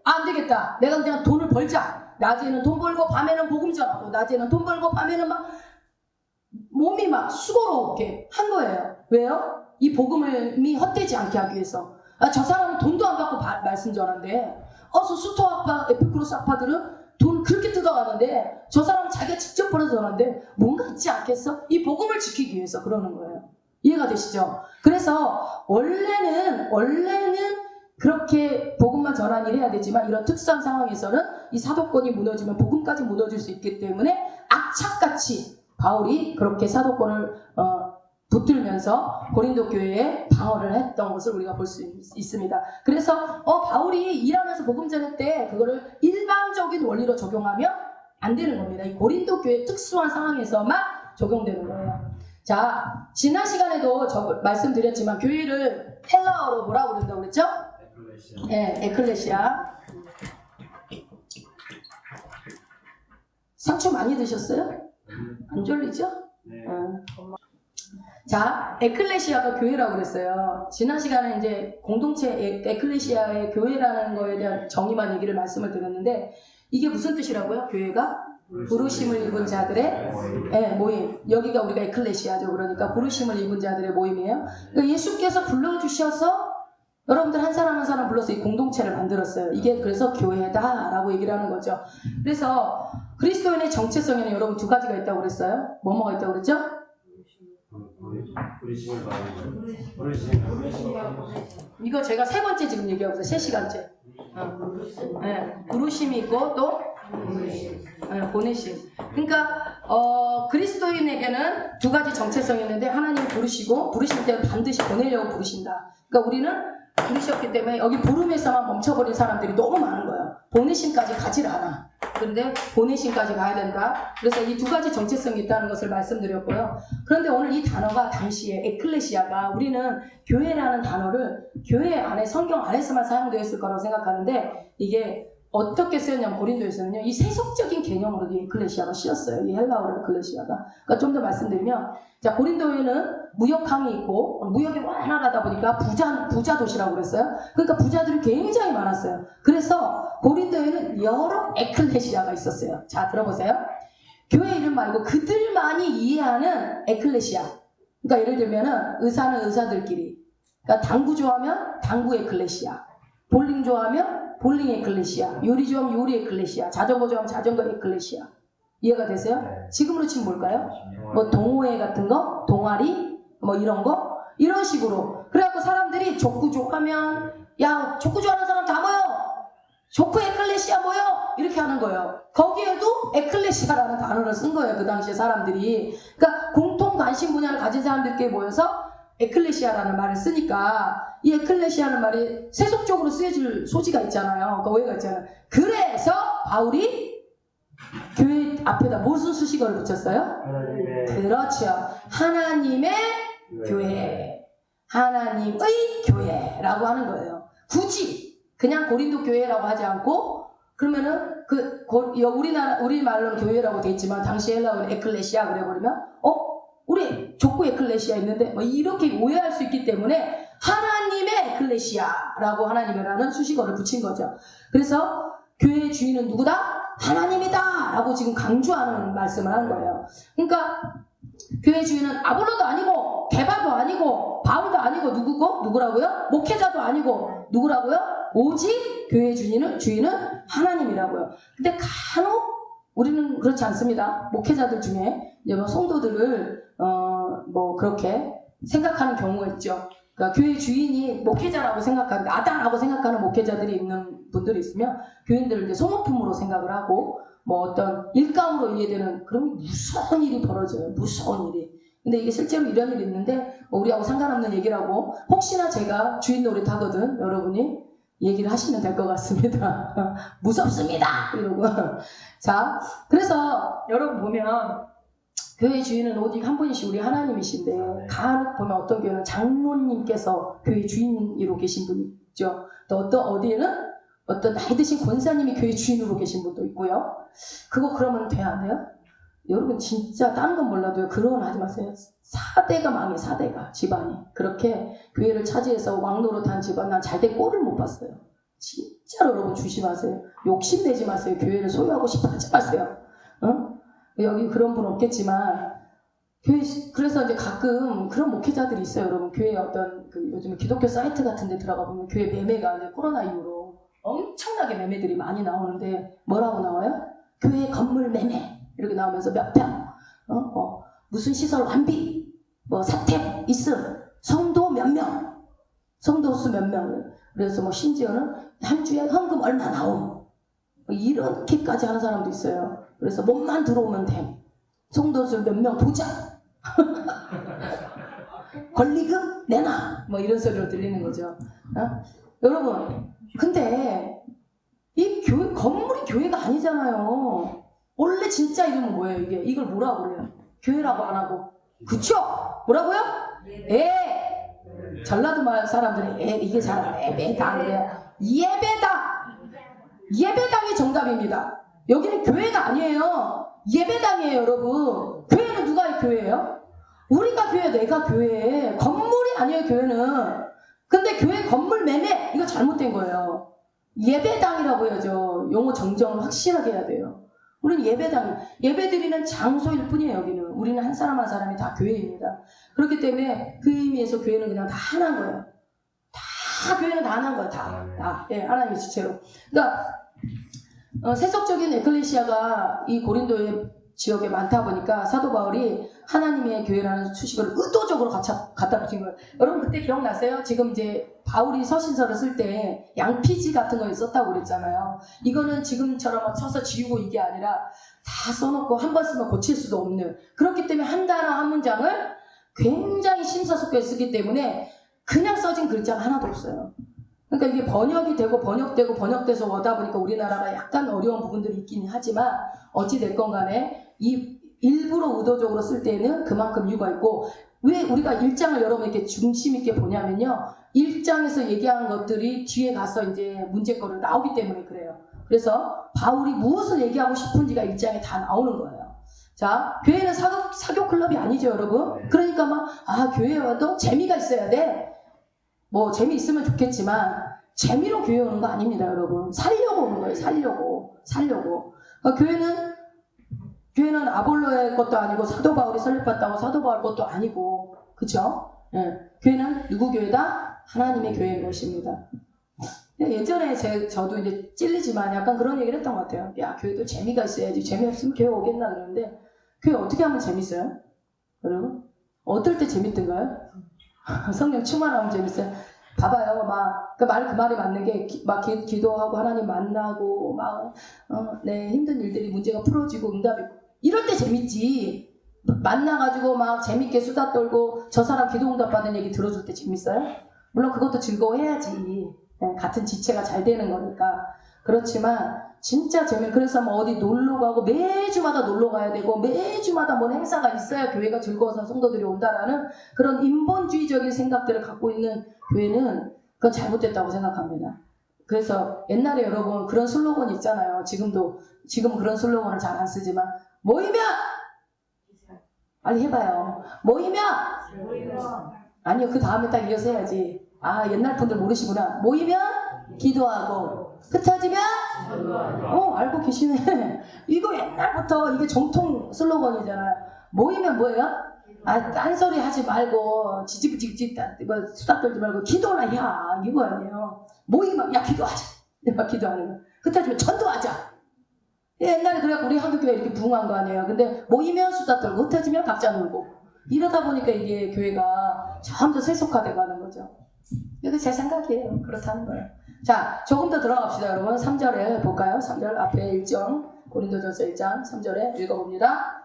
안 되겠다. 내가 그냥 돈을 벌자. 낮에는 돈 벌고 밤에는 복음 전하고 낮에는 돈 벌고 밤에는 막 몸이 막 수고롭게 한 거예요. 왜요? 이 복음이 헛되지 않게 하기 위해서. 저 사람은 돈도 안 받고 말씀 전한대. 수토 아빠, 에피쿠로스 아빠들은 돈 그렇게 뜯어가는데 저 사람은 자기가 직접 벌어서 전하는데 뭔가 있지 않겠어? 이 복음을 지키기 위해서 그러는 거예요. 이해가 되시죠? 그래서 원래는 그렇게 복음만 전환을 해야 되지만 이런 특수한 상황에서는 이 사도권이 무너지면 복음까지 무너질 수 있기 때문에 악착같이 바울이 그렇게 사도권을 붙들면서 고린도 교회에 방어를 했던 것을 우리가 볼 수 있습니다. 그래서 바울이 일하면서 복음 전할 때 그거를 일반적인 원리로 적용하면 안 되는 겁니다. 이 고린도 교회 특수한 상황에서만 적용되는 거예요. 자, 지난 시간에도 말씀드렸지만 교회를 헬라어로 뭐라고 그런다고 그랬죠? 에클레시아. 네, 에클레시아. 상추 많이 드셨어요? 안 졸리죠? 네. 자, 에클레시아가 교회라고 그랬어요. 지난 시간에 이제 공동체 에클레시아의 교회라는 거에 대한 정의만 얘기를 말씀을 드렸는데 이게 무슨 뜻이라고요? 교회가? 부르심을 입은 자들의 모임. 여기가 우리가 에클레시아죠. 그러니까 부르심을 입은 자들의 모임이에요. 그러니까 예수께서 불러주셔서 여러분들 한 사람 한 사람 불러서 이 공동체를 만들었어요. 이게 그래서 교회다라고 얘기를 하는 거죠. 그래서 그리스도인의 정체성에는 여러분 두 가지가 있다고 그랬어요. 뭐가 있다고 그랬죠? 이거 제가 세 번째 지금 얘기하고 있어요. 3시간째. 부르심이 있고 또 보내심. 그러니까 그리스도인에게는 두 가지 정체성이 있는데 하나님이 부르시고 부르실 때는 반드시 보내려고 부르신다. 그러니까 우리는 부르셨기 때문에 여기 부름에서만 멈춰버린 사람들이 너무 많은 거예요. 보내심까지 가질 않아. 그런데 보내심까지 가야 된다. 그래서 이 두 가지 정체성이 있다는 것을 말씀드렸고요. 그런데 오늘 이 단어가 당시에 에클레시아가 우리는 교회라는 단어를 교회 안에 성경 안에서만 사용되었을 거라고 생각하는데 이게 어떻게 쓰였냐면 고린도에서는요. 이 세속적인 개념으로 이 에클레시아가 쓰였어요. 이 헬라어로 에클레시아가. 그러니까 좀 더 말씀드리면 자 고린도에는 무역항이 있고 무역이 원활하다 보니까 부자 도시라고 그랬어요. 그러니까 부자들이 굉장히 많았어요. 그래서 고린도에는 여러 에클레시아가 있었어요. 자 들어보세요. 교회 이름 말고 그들만이 이해하는 에클레시아. 그러니까 예를 들면은 의사는 의사들끼리. 그러니까 당구 좋아하면 당구 에클레시아. 볼링 좋아하면 볼링 에클레시아. 요리 좋아하면 요리 에클레시아. 자전거 좋아하면 자전거 에클레시아. 이해가 되세요? 지금으로 치면 뭘까요? 뭐 동호회 같은 거? 동아리? 뭐 이런 거? 이런 식으로. 그래갖고 사람들이 족구 좋아하면 야 족구 좋아하는 사람 다 모여! 족구 에클레시아 모여! 이렇게 하는 거예요. 거기에도 에클레시아라는 단어를 쓴 거예요. 그 당시에 사람들이. 그러니까 공통 관심 분야를 가진 사람들끼리 모여서 에클레시아라는 말을 쓰니까 이 에클레시아라는 말이 세속적으로 쓰여질 소지가 있잖아요. 그러니까 오해가 있잖아요. 그래서 바울이 교회 앞에다 무슨 수식어를 붙였어요? 하나님의. 그렇죠. 하나님의 교회. 하나님의 교회라고 하는 거예요. 굳이 그냥 고린도 교회라고 하지 않고 그러면은 우리 말로는 교회라고 돼 있지만 당시 헬라어는 에클레시아 그래버리면 우리 족구 에클레시아 있는데 뭐 이렇게 오해할 수 있기 때문에 하나님의 에클레시아라고 하나님이라는 수식어를 붙인 거죠. 그래서 교회의 주인은 누구다? 하나님이다 라고 지금 강조하는 말씀을 하는 거예요. 그러니까 교회의 주인은 아볼로도 아니고 게바도 아니고 바울도 아니고 누구라고요? 목회자도 아니고 누구라고요? 오직 교회의 주인은 하나님이라고요. 근데 간혹 우리는 그렇지 않습니다. 목회자들 중에 이제 뭐 성도들을 뭐 그렇게 생각하는 경우가 있죠. 그러니까 교회 주인이 목회자라고 생각하는 나다라고 생각하는 목회자들이 있는 분들이 있으면 교인들을 이제 소모품으로 생각을 하고 뭐 어떤 일감으로 이해되는 그런 무서운 일이 벌어져요. 무서운 일이. 근데 이게 실제로 이런 일이 있는데 우리하고 상관없는 얘기라고 혹시나 제가 주인 노릇 하거든 여러분이 얘기를 하시면 될 것 같습니다. 무섭습니다 이러고. 자, 그래서 여러분 보면 교회 주인은 오직 한 분이시 우리 하나님이신데 간혹 보면 어떤 교회는 장로님께서 교회 주인으로 계신 분이 있죠. 또 어디에는 어떤 나이 드신 권사님이 교회 주인으로 계신 분도 있고요. 그거 그러면 돼야 안 돼요? 여러분 진짜 다른 건 몰라도요. 그런 거 하지 마세요. 4대가 망해 4대가 집안이. 그렇게 교회를 차지해서 왕노릇한 집안 난 잘된 꼴을 못 봤어요. 진짜로 여러분 조심하세요. 욕심내지 마세요. 교회를 소유하고 싶어 하지 마세요. 어? 여기 그런 분 없겠지만 교회 그래서 이제 가끔 그런 목회자들이 있어요. 여러분 교회 어떤 그 요즘 기독교 사이트 같은 데 들어가 보면 교회 매매가 이제 코로나 이후로 엄청나게 매매들이 많이 나오는데 뭐라고 나와요? 교회 건물 매매 이렇게 나오면서 몇 평, 무슨 시설 완비, 뭐 사택 있음, 성도 몇 명, 성도 수 몇 명. 그래서 뭐 심지어는 한 주에 헌금 얼마 나옴. 이렇게까지 하는 사람도 있어요. 그래서 몸만 들어오면 됨. 성도 수 몇 명 보자. 권리금 내놔. 뭐 이런 소리로 들리는 거죠. 여러분, 근데 이 교회 건물이 교회가 아니잖아요. 원래 진짜 이름은 뭐예요? 이걸 뭐라고 그래요? 교회라고 안 하고. 그쵸? 뭐라고요? 전라도 말 사람들이 이게 잘 예배당 그래요. 예배당이 정답입니다. 여기는 교회가 아니에요. 예배당이에요, 여러분. 교회는 누가 교회예요? 우리가 교회, 내가 교회. 건물이 아니에요, 교회는. 근데 교회 건물 매매 이거 잘못된 거예요. 예배당이라고 해야죠. 용어 정정을 확실하게 해야 돼요. 우리는 예배드리는 장소일 뿐이에요, 여기는. 우리는 한 사람 한 사람이 다 교회입니다. 그렇기 때문에 그 의미에서 교회는 그냥 다 하나인 거예요. 다 교회는 다 하나인 거예요, 다. 예, 하나님의 지체로. 그러니까, 세속적인 에클레시아가 이 고린도의 지역에 많다 보니까 사도 바울이 하나님의 교회라는 수식어를 의도적으로 갖다 붙인 거예요. 여러분 그때 기억나세요? 지금 이제 바울이 서신서를 쓸 때 양피지 같은 거 썼다고 그랬잖아요. 이거는 지금처럼 쳐서 지우고 이게 아니라 다 써놓고 한 번 쓰면 고칠 수도 없는. 그렇기 때문에 한 단어 한 문장을 굉장히 심사숙고해 쓰기 때문에 그냥 써진 글자가 하나도 없어요. 그러니까 이게 번역이 되고 번역돼서 오다 보니까 우리나라가 약간 어려운 부분들이 있긴 하지만 어찌됐건 간에 이 일부러 의도적으로 쓸 때는 그만큼 이유가 있고 왜 우리가 1장을 여러분 이렇게 중심 있게 보냐면요. 1장에서 얘기하는 것들이 뒤에 가서 이제 문제거리로 나오기 때문에 그래요. 그래서 바울이 무엇을 얘기하고 싶은지가 1장에 다 나오는 거예요. 자, 교회는 사교 클럽이 아니죠, 여러분. 그러니까 교회에 와도 재미가 있어야 돼. 뭐 재미있으면 좋겠지만 재미로 교회 오는 거 아닙니다, 여러분. 살려고 오는 거예요. 살려고. 그러니까 교회는 아볼로의 것도 아니고 사도 바울이 설립했다고 사도 바울 것도 아니고, 그죠? 예. 교회는 누구 교회다? 하나님의 교회인 것입니다. 예전에 저도 이제 찔리지만 약간 그런 얘기를 했던 것 같아요. 야, 교회도 재미가 있어야지. 재미없으면 교회 오겠나 그러는데 교회 어떻게 하면 재밌어요? 여러분? 어떨 때 재밌던가요? 성령 충만하면 재밌어요. 봐봐요, 그 말이 맞는 게, 기도하고 하나님 만나고, 네, 힘든 일들이 문제가 풀어지고, 응답이, 이럴 때 재밌지. 만나가지고 재밌게 수다 떨고, 저 사람 기도 응답 받은 얘기 들어줄 때 재밌어요? 물론 그것도 즐거워해야지. 네, 같은 지체가 잘 되는 거니까. 그렇지만, 진짜 그래서 어디 놀러 가고, 매주마다 놀러 가야 되고, 매주마다 뭔 행사가 있어야 교회가 즐거워서 성도들이 온다라는 그런 인본주의적인 생각들을 갖고 있는 교회는 그건 잘못됐다고 생각합니다. 그래서 옛날에 여러분 그런 슬로건 있잖아요. 지금 그런 슬로건을 잘 안 쓰지만, 모이면! 빨리 해봐요. 모이면! 아니요, 그 다음에 딱 이어서 해야지. 옛날 분들 모르시구나. 모이면 기도하고, 흩어지면 알고 계시네. 이거 옛날부터 이게 정통 슬로건이잖아요. 모이면 뭐예요? 딴소리 하지 말고 지직지직 수다 떨지 말고 기도나 해. 이거 아니에요. 모이면 기도하자. 기도하는 거. 흩어지면 전도하자. 옛날에 그래갖고 우리 한국교회 이렇게 부흥한 거 아니에요. 근데 모이면 수다 떨고 흩어지면 각자 놀고 이러다 보니까 이게 교회가 점점 세속화돼 가는 거죠. 이거 제 생각이에요. 그렇다는 거예요. 자, 조금 더 들어갑시다, 여러분. 3절에 볼까요? 3절 앞에 일정, 고린도전서 1장 3절에 읽어봅니다.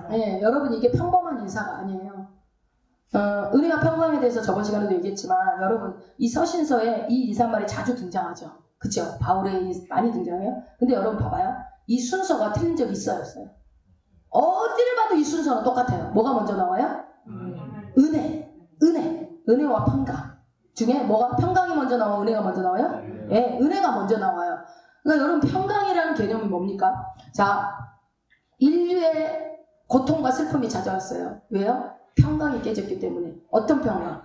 네, 여러분 이게 평범한 인사가 아니에요. 은혜와 평강에 대해서 저번 시간에도 얘기했지만 여러분 이 서신서에 이 인사말이 자주 등장하죠. 그쵸? 바울의 많이 등장해요. 근데 여러분 봐봐요. 이 순서가 틀린 적이 있어요, 없어요? 어디를 봐도 이 순서는 똑같아요. 뭐가 먼저 나와요? 은혜와 평강 중에 뭐가 평강이 먼저 나와, 은혜가 먼저 나와요? 네, 은혜가 먼저 나와요. 그러니까 여러분 평강이라는 개념이 뭡니까? 자, 인류의 고통과 슬픔이 찾아왔어요. 왜요? 평강이 깨졌기 때문에. 어떤 평강?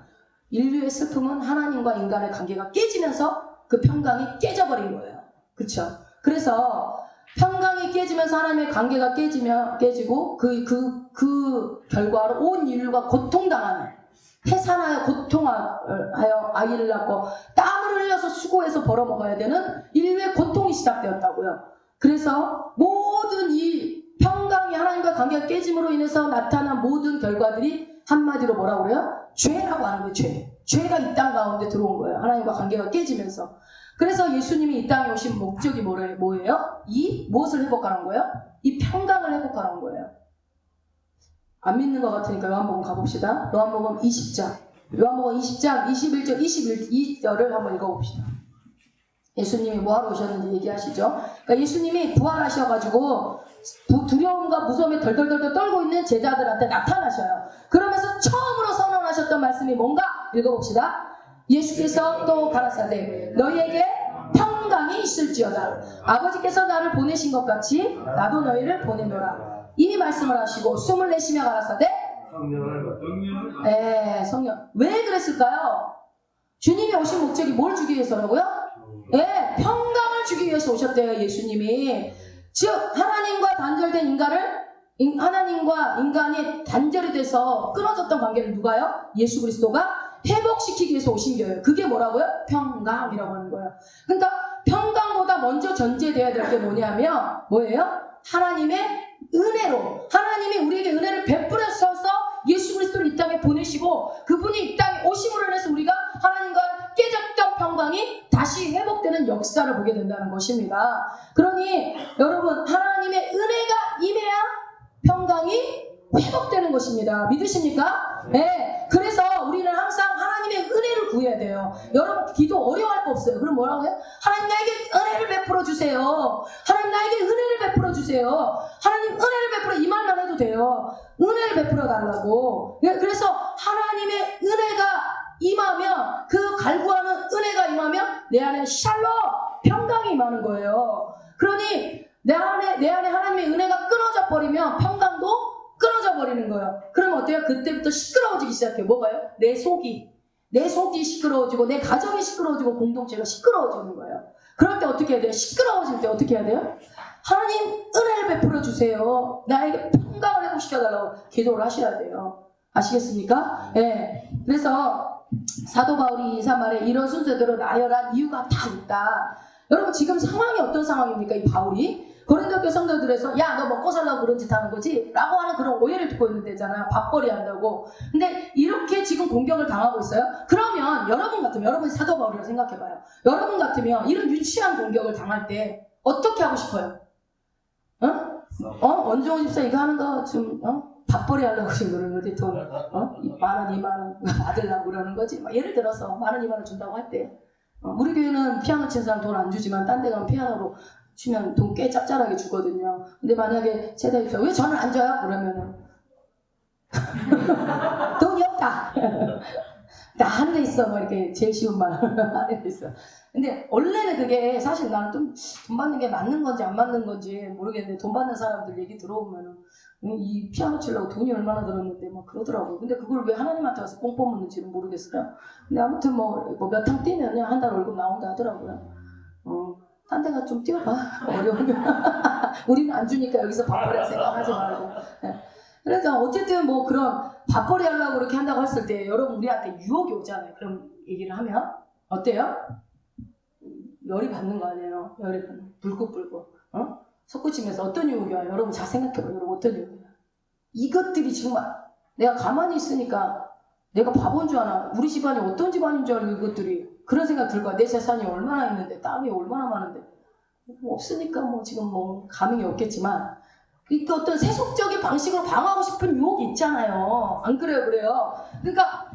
인류의 슬픔은 하나님과 인간의 관계가 깨지면서 그 평강이 깨져버린 거예요. 그쵸? 그래서 평강이 깨지면서 하나님의 관계가 깨지고 그 결과로 온 인류가 고통당하는, 해산하여 고통하여 아이를 낳고 땀을 흘려서 수고해서 벌어먹어야 되는 인류의 고통이 시작되었다고요. 그래서 모든 이 평강이 하나님과 관계가 깨짐으로 인해서 나타난 모든 결과들이 한마디로 뭐라고 그래요? 죄라고 하는 거예요. 죄가 이 땅 가운데 들어온 거예요. 하나님과 관계가 깨지면서. 그래서 예수님이 이 땅에 오신 목적이 뭐예요? 이 무엇을 회복하라는 거예요? 이 평강을 회복하라는 거예요. 안 믿는 것 같으니까 요한복음 가봅시다. 요한복음 20장 21절 22절을 한번 읽어봅시다. 예수님이 뭐하러 오셨는지 얘기하시죠. 그러니까 예수님이 부활하셔가지고 두려움과 무서움에 덜덜덜 떨고 있는 제자들한테 나타나셔요. 그러면서 처음으로 선언하셨던 말씀이 뭔가 읽어봅시다. 예수께서 또 가라사대 너희에게 평강이 있을지어다. 아버지께서 나를 보내신 것 같이 나도 너희를 보내노라. 이 말씀을 하시고 숨을 내쉬며 가라사대 성령. 왜 그랬을까요? 주님이 오신 목적이 뭘 주기 위해서라고요? 평강을 주기 위해서 오셨대요. 예수님이. 즉 하나님과 단절된 하나님과 인간이 단절이 돼서 끊어졌던 관계를 누가요? 예수 그리스도가 회복시키기 위해서 오신 거예요. 그게 뭐라고요? 평강이라고 하는 거예요. 그러니까 평강보다 먼저 전제되어야 될 게 뭐냐면 뭐예요? 하나님의 은혜로, 하나님이 우리에게 은혜를 베풀어서 예수 그리스도를 이 땅에 보내시고 그분이 이 땅에 오심으로 인해서 우리가 하나님과 깨졌던 평강이 다시 회복되는 역사를 보게 된다는 것입니다. 그러니 여러분 하나님의 은혜가 임해야 평강이 회복되는 것입니다. 믿으십니까? 네. 그래서 우리는 항상 하나님의 은혜를 구해야 돼요. 여러분 기도 어려워할 거 없어요. 그럼 뭐라고 해요? 하나님 나에게 은혜를 베풀어 주세요. 하나님 나에게 은혜를 베풀어 주세요. 하나님 은혜를 베풀어, 이 말만 해도 돼요. 은혜를 베풀어 달라고. 그래서 하나님의 은혜가 임하면, 그 갈구하는 은혜가 임하면 내 안에 샬롬, 평강이 임하는 거예요. 그러니 내 안에 하나님의 은혜가 끊어져 버리면 평강도 끊어져 버리는 거예요. 그럼 어때요? 그때부터 시끄러워지기 시작해요. 뭐가요? 내 속이 시끄러워지고 내 가정이 시끄러워지고 공동체가 시끄러워지는 거예요. 그럴 때 어떻게 해야 돼요? 시끄러워질 때 어떻게 해야 돼요? 하나님 은혜를 베풀어 주세요. 나에게 평강을 회복시켜달라고 기도를 하셔야 돼요. 아시겠습니까? 네. 그래서 사도 바울이 인사말에 이런 순서대로 나열한 이유가 다 있다. 여러분 지금 상황이 어떤 상황입니까? 이 바울이 고린도교 성도들에서 야 너 먹고 살라고 그런 짓 하는 거지? 라고 하는 그런 오해를 듣고 있는 데잖아요. 밥벌이 한다고. 근데 이렇게 지금 공격을 당하고 있어요. 그러면 여러분 같으면, 여러분이 사도 바울이라고 생각해봐요. 여러분 같으면 이런 유치한 공격을 당할 때 어떻게 하고 싶어요? 원종훈 집사 이거 하는 거 좀 밥벌이 하려고 지금 그러는 거지. 돈 1만원 2만원 받으려고 그러는 거지. 예를 들어서 10,000원 2만원 준다고 할 때 우리 교회는 피아노 치는 사람 돈 안 주지만 딴 데 가면 피아노로 치면 돈 꽤 짭짤하게 주거든요. 근데 만약에 세대 입사 왜 저는 안 줘요? 그러면은 돈이 없다. 나 하늘에 있어. 뭐 이렇게 제일 쉬운 말 하늘에 있어. 근데 원래는 그게 사실 나는 좀 돈 받는 게 맞는 건지 안 맞는 건지 모르겠는데 돈 받는 사람들 얘기 들어보면은 이 피아노 치려고 돈이 얼마나 들었는데 막 그러더라고요. 근데 그걸 왜 하나님한테 와서 뽕뽕 묻는지는 모르겠어요. 근데 아무튼 뭐 몇 탕 뛰면 한 달 월급 나온다 하더라고요. 딴 데가 좀 뛰어봐. 어려우면. 우리는 안 주니까 여기서 밥벌이 생각하지 말고. 네. 그래서 어쨌든 뭐 그런 밥벌이 하려고 그렇게 한다고 했을 때 여러분 우리한테 유혹이 오잖아요. 그런 얘기를 하면 어때요? 열이 받는 거 아니에요? 열이 받는 불긋불긋. 솟구치면서 어떤 유혹이 와요? 여러분 잘 생각해봐요. 여러분 어떤 유혹이 와요? 이것들이 정말 내가 가만히 있으니까 내가 바보인 줄 아나? 우리 집안이 어떤 집안인 줄 알고 이것들이 그런 생각 들 거야. 내 재산이 얼마나 있는데 땅이 얼마나 많은데 없으니까 뭐 지금 뭐 감흥이 없겠지만 이 어떤 세속적인 방식으로 방어하고 싶은 유혹이 있잖아요. 안 그래요? 그래요. 그러니까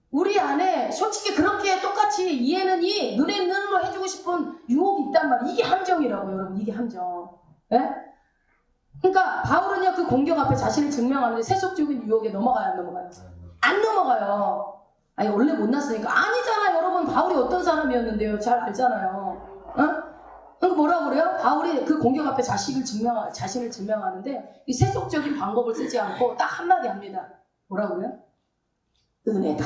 우리 안에 솔직히 그렇게 똑같이 이해는 눈에 눈으로 해주고 싶은 유혹이 있단 말이에요. 이게 함정이라고요, 여러분. 이게 함정. 예? 그러니까 바울은요 그 공격 앞에 자신을 증명하는데 세속적인 유혹에 넘어가요, 안 넘어가요? 안 넘어가요. 아니 원래 못났으니까 아니잖아요, 여러분. 바울이 어떤 사람이었는데요? 잘 알잖아요. 어? 그러니까 뭐라고 그래요? 바울이 그 공격 앞에 자신을 증명하는데 이 세속적인 방법을 쓰지 않고 딱 한마디 합니다. 뭐라고 그래요? 은혜다.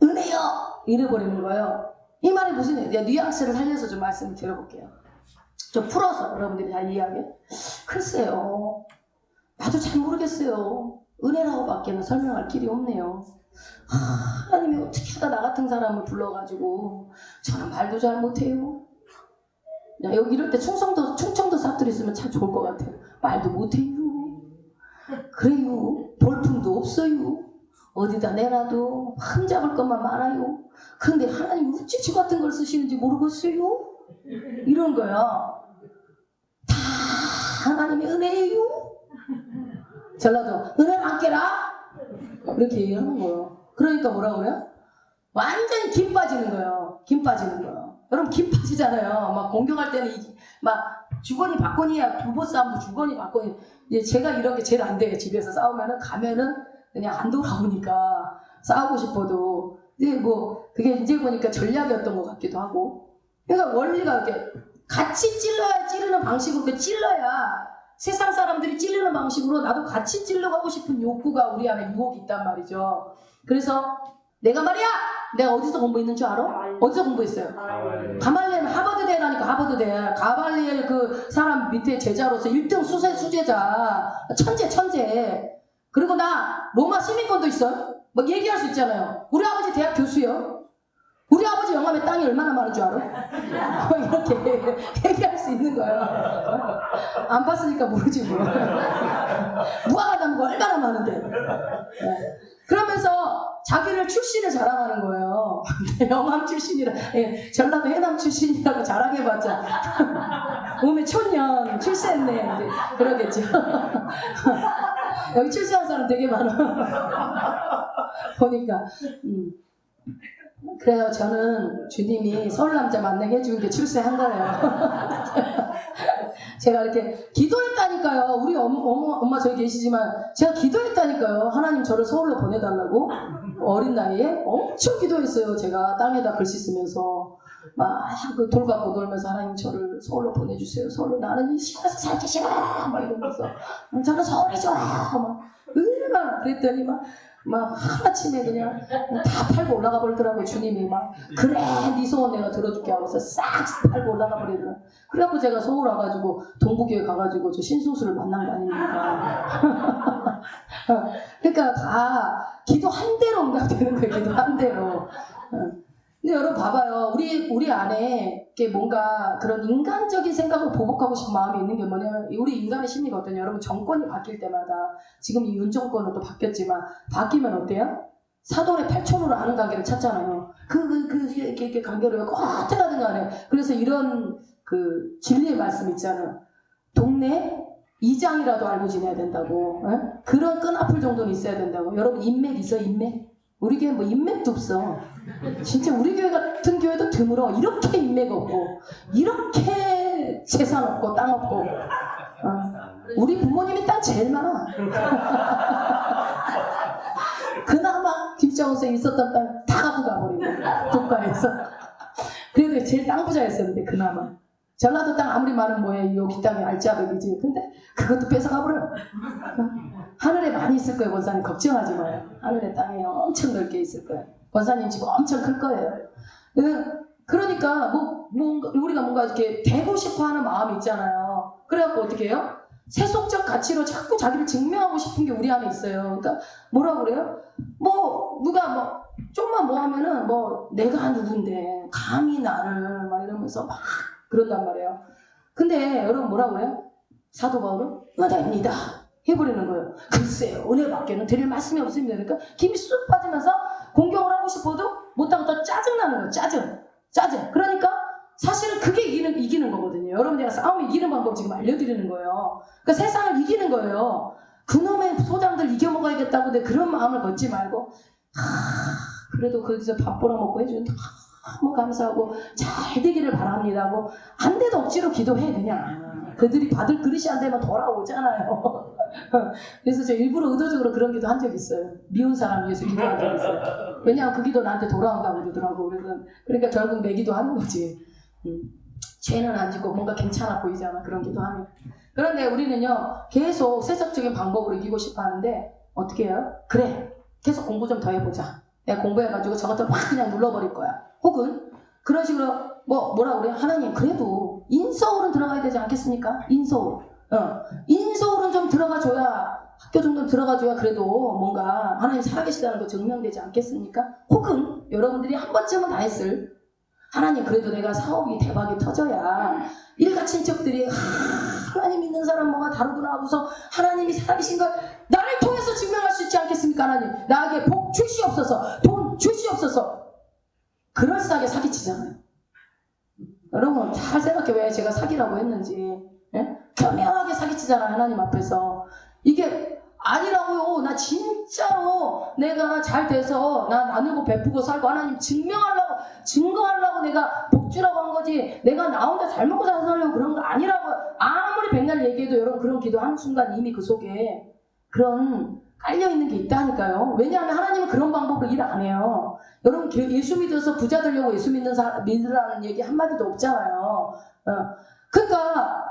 은혜요! 이래버리는 거예요. 이 말이 무슨 얘기야? 뉘앙스를 살려서 좀 말씀을 드려볼게요. 좀 풀어서 여러분들이 잘 이해하게. 글쎄요. 나도 잘 모르겠어요. 은혜라고 밖에는 설명할 길이 없네요. 하나님이 어떻게 하다 나 같은 사람을 불러가지고 저는 말도 잘 못해요. 야, 여기 이럴 때 충청도 사투리 있으면 참 좋을 것 같아요. 말도 못해요. 그래요. 볼품도 없어요. 어디다 내놔도 흠잡을 것만 많아요. 근데 하나님 어찌 저 같은 걸 쓰시는지 모르겠어요. 이런 거야. 다 하나님의 은혜예요. 전라도 은혜를 안 깨라. 이렇게 얘기하는 거예요. 그러니까 뭐라 그래요? 완전히 김 빠지는 거예요. 김 빠지는 거예요. 여러분 김 빠지잖아요. 막 공격할 때는 막 주거니 받거니야. 부부 싸움도 주거니 받거니. 이제 제가 이런 게 제일 안 돼요. 집에서 싸우면은 가면은 그냥 안 돌아오니까 싸우고 싶어도 이제 뭐 그게 이제 보니까 전략이었던 것 같기도 하고. 그러니까 원리가 이렇게 같이 찌르는 방식으로 찔러야 세상 사람들이 찌르는 방식으로 나도 같이 찔러가고 싶은 욕구가 우리 안에 유혹이 있단 말이죠. 그래서 내가 어디서 공부했는 줄 알아? 어디서 공부했어요? 가말리엘 하버드대라니까. 하버드대. 가말리엘 그 사람 밑에 제자로서 1등 수제자 천재. 그리고 나 로마 시민권도 있어요. 막 얘기할 수 있잖아요. 우리 아버지 대학 교수요. 우리 아버지 영암에 땅이 얼마나 많은 줄 알아? 이렇게 얘기할 수 있는 거예요. 안 봤으니까 모르지 뭐. 무화과나무가 얼마나 많은데. 네. 그러면서 자기를 출신을 자랑하는 거예요. 영암 출신이라, 전라도 해남 출신이라고 자랑해봤자 몸에 촌년 출세했네. 이제 그러겠죠. 여기 출세한 사람 되게 많아. 보니까. 그래요. 저는 주님이 서울 남자 만나게 해준 게 출세한 거예요. 제가 이렇게 기도했다니까요. 우리 엄마 저기 계시지만 제가 기도했다니까요. 하나님 저를 서울로 보내달라고. 어린 나이에 엄청 기도했어요. 제가 땅에다 글씨 쓰면서 막 그 돌 갖고 놀면서 하나님 저를 서울로 보내주세요. 서울로 나는 이 시골에서 살기 싫어. 막 이러면서 저는 서울이 좋아요. 막 얼마나 그랬더니 막 하루아침에 그냥 다 팔고 올라가 버리더라고요. 주님이 막 그래 네 소원 내가 들어줄게 하고서 싹 팔고 올라가 버리더라고요. 그래갖고 제가 서울 와가지고 동부교회 가가지고 저 신승수를 만난 거 아닙니까? 그러니까 다 기도 한 대로 응답되는 거예요. 기도 한 대로. 근데 여러분 봐봐요. 우리 안에 이렇게 뭔가 그런 인간적인 생각을 보복하고 싶은 마음이 있는 게 뭐냐면 우리 인간의 심리가 어떠냐. 여러분 정권이 바뀔 때마다 지금 이 윤 정권은 또 바뀌었지만 바뀌면 어때요? 사돈의 팔촌으로 아는 관계를 찾잖아요. 이렇게 관계를 어떻게 하든 간에. 그래서 이런 그 진리의 말씀 있잖아요. 동네 이장이라도 알고 지내야 된다고. 에? 그런 끈아풀 정도는 있어야 된다고. 여러분 인맥 있어요? 인맥? 우리 교회 뭐 인맥도 없어. 진짜 우리 교회 같은 교회도 드물어. 이렇게 인맥 없고 이렇게 재산 없고 땅 없고. 우리 부모님이 땅 제일 많아. 그나마 김정은 쌤 있었던 땅 다 갖고 가버리고 국가에서. 그래도 제일 땅 부자였었는데 그나마. 전라도 땅 아무리 많으면 뭐해. 여기 땅이 알짜배기지. 근데 그것도 뺏어가버려. 하늘에 많이 있을 거예요. 권사님 걱정하지 마요. 하늘에 땅이 엄청 넓게 있을 거예요. 권사님 집 엄청 클 거예요. 그러니까 우리가 뭔가 이렇게 되고 싶어하는 마음이 있잖아요. 그래갖고 어떻게 해요? 세속적 가치로 자꾸 자기를 증명하고 싶은 게 우리 안에 있어요. 그러니까 뭐라 그래요? 누가 좀만 하면은 내가 누군데 감히 나를 막 이러면서 막 그런단 말이에요. 근데 여러분 뭐라 그래요? 사도 바울은 은혜입니다. 해버리는 거예요. 글쎄요, 은혜밖에는 드릴 말씀이 없습니다. 그러니까 김이 쑥 빠지면서 공격을 하고 싶어도 못하고 더 짜증나는 거예요. 짜증. 그러니까 사실은 그게 이기는 거거든요. 여러분, 제가 싸움을 이기는 방법 지금 알려드리는 거예요. 그러니까 세상을 이기는 거예요. 그놈의 소장들 이겨먹어야겠다고 내 그런 마음을 걷지 말고, 그래도 거기서 밥 벌어먹고 해주는 너무 감사하고 잘 되기를 바랍니다 하고, 안 돼도 억지로 기도해. 그냥 그들이 받을 그릇이 안 되면 돌아오잖아요. 그래서 저 일부러 의도적으로 그런 기도 한 적 있어요. 미운 사람 위해서 기도한 적 있어요. 왜냐하면 그 기도 나한테 돌아온다고 그러더라고. 그러니까 결국 내 기도 하는 거지. 죄는 안 짓고 뭔가 괜찮아 보이잖아, 그런 기도 하면. 그런데 우리는요, 계속 세속적인 방법으로 이기고 싶어 하는데 어떻게 해요? 그래, 계속 공부 좀 더 해보자. 내가 공부해가지고 저것들 확 그냥 눌러버릴 거야. 혹은 그런 식으로 뭐라 그래요? 하나님, 그래도 인서울은 들어가야 되지 않겠습니까? 인서울은 좀 들어가줘야, 학교 정도는 들어가줘야 그래도 뭔가 하나님 살아계시다는 거 증명되지 않겠습니까? 혹은 여러분들이 한 번쯤은 다 했을, 하나님, 그래도 내가 사업이 대박이 터져야 일가 친척들이 하나님 믿는 사람 뭐가 다르구나 하고서 하나님이 살아계신 걸 나를 통해서 증명할 수 있지 않겠습니까? 하나님, 나에게 복 주시옵소서, 돈 주시옵소서. 그럴싸하게 사기치잖아요. 여러분 잘 생각해, 왜 제가 사기라고 했는지. 예? 교묘하게 사기치잖아요, 하나님 앞에서. 이게 아니라고요. 나 진짜로 내가 잘 돼서 나 나누고 베푸고 살고 하나님 증거하려고 내가 복주라고 한 거지, 내가 나 혼자 잘 먹고 잘 살려고 그런 거 아니라고. 아무리 백날 얘기해도 여러분, 그런 기도하는 순간 이미 그 속에 그런 깔려있는 게 있다니까요. 왜냐하면 하나님은 그런 방법으로 일 안 해요. 여러분, 예수 믿어서 부자 되려고 예수 믿으라는 얘기 한마디도 없잖아요. 그러니까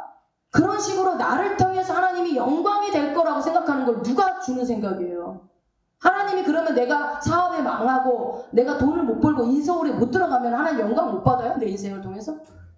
그런 식으로 나를 통해서 하나님이 영광이 될 거라고 생각하는 걸 누가 주는 생각이에요? 하나님이 그러면 내가 사업에 망하고 내가 돈을 못 벌고 인서울에 못 들어가면 하나님 영광 못 받아요? 내 인생을 통해서?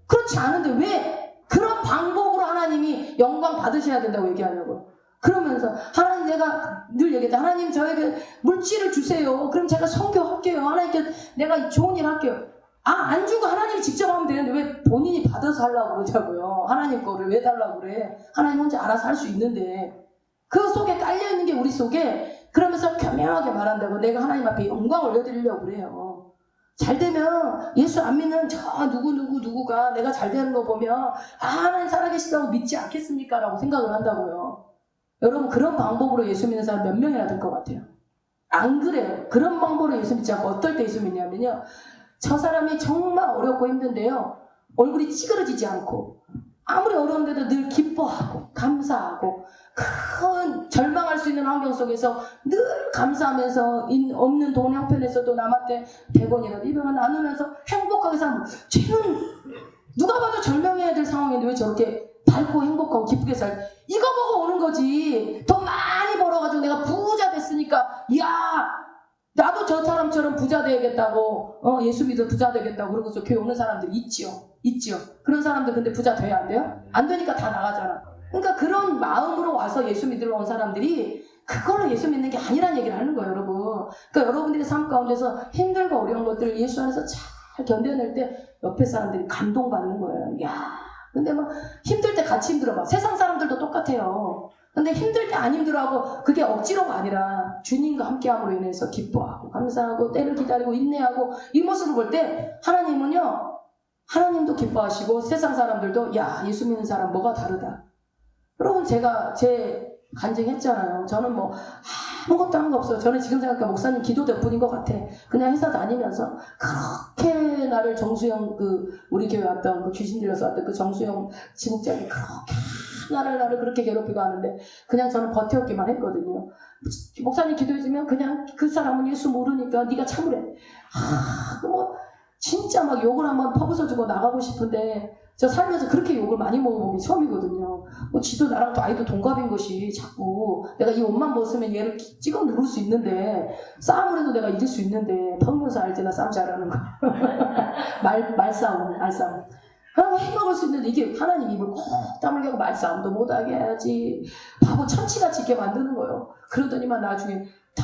그렇지 않은데 왜 그런 방법으로 하나님이 영광 받으셔야 된다고 얘기하냐고요. 그러면서 하나님, 내가 늘 얘기했죠. 하나님, 저에게 물질을 주세요. 그럼 제가 선교할게요. 하나님께 내가 좋은 일 할게요. 안 주고 하나님이 직접 하면 되는데 왜 본인이 받아서 하려고 그러자고요. 하나님 거를 왜 달라고 그래. 하나님 혼자 알아서 할 수 있는데. 그 속에 깔려있는 게 우리 속에, 그러면서 교묘하게 말한다고 내가 하나님 앞에 영광 올려드리려고 그래요. 잘 되면 예수 안 믿는 저 누구가 내가 잘 되는 거 보면 하나님 살아계시다고 믿지 않겠습니까? 라고 생각을 한다고요. 여러분, 그런 방법으로 예수 믿는 사람 몇 명이나 될 것 같아요? 안 그래요. 그런 방법으로 예수 믿지 않고 어떨 때 예수 믿냐면요, 저 사람이 정말 어렵고 힘든데요, 얼굴이 찌그러지지 않고 아무리 어려운데도 늘 기뻐하고 감사하고, 큰 절망할 수 있는 환경 속에서 늘 감사하면서 없는 돈 형편에서도 남한테 100원이라도 200원 나누면서 행복하게 사는, 쟤는 누가 봐도 절명해야 될 상황인데 왜 저렇게 밝고 행복하고 기쁘게 이거 보고 오는 거지. 돈 많이 벌어가지고 내가 부자 됐으니까, 나도 저 사람처럼 부자 되야겠다고, 예수 믿어 부자 되겠다고 그러고서 교회 오는 사람들 있지요. 그런 사람들 근데 부자 돼야 안 돼요? 안 되니까 다 나가잖아. 그러니까 그런 마음으로 와서 예수 믿으러 온 사람들이 그걸로 예수 믿는 게 아니란 얘기를 하는 거예요, 여러분. 그러니까 여러분들이 삶 가운데서 힘들고 어려운 것들을 예수 안에서 잘 견뎌낼 때 옆에 사람들이 감동받는 거예요. 근데 막 힘들 때 같이 힘들어봐. 세상 사람들도 똑같아요. 근데 힘들 때 안 힘들어하고, 그게 억지로가 아니라 주님과 함께함으로 인해서 기뻐하고 감사하고 때를 기다리고 인내하고, 이 모습을 볼 때 하나님도 기뻐하시고 세상 사람들도 예수 믿는 사람 뭐가 다르다. 여러분, 제가 제 간증했잖아요. 저는 뭐 아무것도 한 거 없어요. 저는 지금 생각하면 목사님 기도 덕분인 것 같아. 그냥 회사 다니면서 그렇게 나를 정수영, 우리 교회 왔던 귀신 들려서 왔던 정수영 지국장이 그렇게 나를 그렇게 괴롭히고 하는데 그냥 저는 버텨오기만 했거든요. 목사님 기도해주면 그냥 그 사람은 예수 모르니까 네가 참으래. 진짜 막 욕을 한번 퍼부숴주고 나가고 싶은데, 저 살면서 그렇게 욕을 많이 먹어본 게 처음이거든요. 지도 나랑 또 아이도 동갑인 것이 자꾸 내가 이 옷만 벗으면 얘를 찍어 누를 수 있는데, 싸움을 해도 내가 이길 수 있는데, 방문사 알잖아, 싸움 잘하는 거. 말싸움. 하나님 해먹을 수 있는데, 이게 하나님 입을 꼭 다물게 하고 말싸움도 못하게 해야지. 바보 천치같이 있게 만드는 거예요. 그러더니만 나중에 다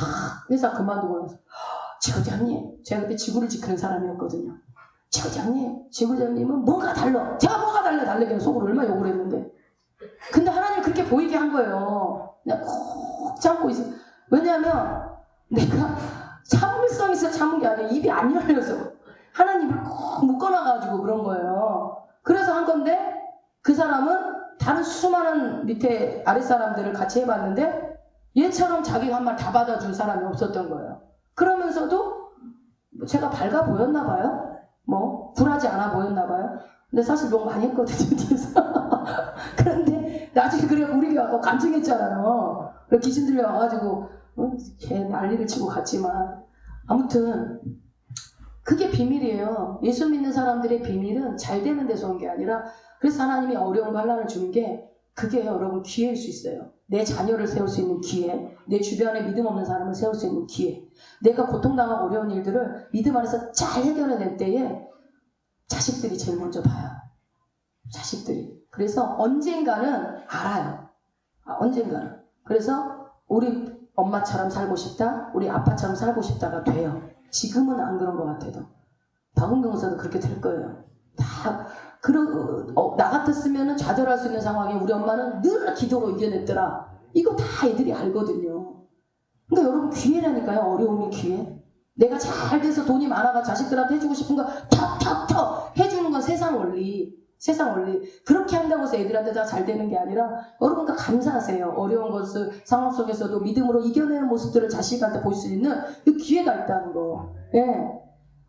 회사 그만두고 나서, 지구장님, 제가 그때 지구를 지키는 사람이었거든요. 지구장님은 뭐가 달라. 제가 뭐가 달라 속으로 얼마나 욕을 했는데. 근데 하나님 그렇게 보이게 한 거예요. 그냥 콕 참고 있어. 왜냐하면 내가 참을성 있어 참은 게 아니라 입이 안 열려서 하나님 입을 콕 묶어놔가지고 그런 거예요. 그래서 한 건데 그 사람은 다른 수많은 밑에 아랫사람들을 같이 해봤는데 얘처럼 자기가 한 말 다 받아준 사람이 없었던 거예요. 그러면서도 제가 밝아 보였나 봐요. 뭐 굴하지 않아 보였나 봐요. 근데 사실 너무 많이 했거든요 뒤에서. 그런데 나중에 그래 우리 교회 와서 간증했잖아요. 귀신 들려와가지고 걔 난리를 치고 갔지만 아무튼 그게 비밀이에요. 예수 믿는 사람들의 비밀은 잘 되는 데서 온 게 아니라 그래서 하나님이 어려운 환난을 주는 게 그게 여러분 기회일 수 있어요. 내 자녀를 세울 수 있는 기회, 내 주변에 믿음 없는 사람을 세울 수 있는 기회, 내가 고통당하고 어려운 일들을 믿음 안에서 잘 해결해낼 때에 자식들이 제일 먼저 봐요. 자식들이. 그래서 언젠가는 알아요. 언젠가는. 그래서 우리 엄마처럼 살고 싶다, 우리 아빠처럼 살고 싶다가 돼요. 지금은 안 그런 것 같아도. 박은경사도 그렇게 될 거예요. 나 같았으면 좌절할 수 있는 상황에 우리 엄마는 늘 기도로 이겨냈더라. 이거 다 애들이 알거든요. 그러니까 여러분 기회라니까요. 어려움이 기회. 내가 잘 돼서 돈이 많아가 자식들한테 해주고 싶은 거 턱턱턱 해주는 건 세상 원리. 세상 원리. 그렇게 한다고 해서 애들한테 다 잘 되는 게 아니라 여러분과 감사하세요. 어려운 것을 상황 속에서도 믿음으로 이겨내는 모습들을 자식한테 볼 수 있는 그 기회가 있다는 거. 예.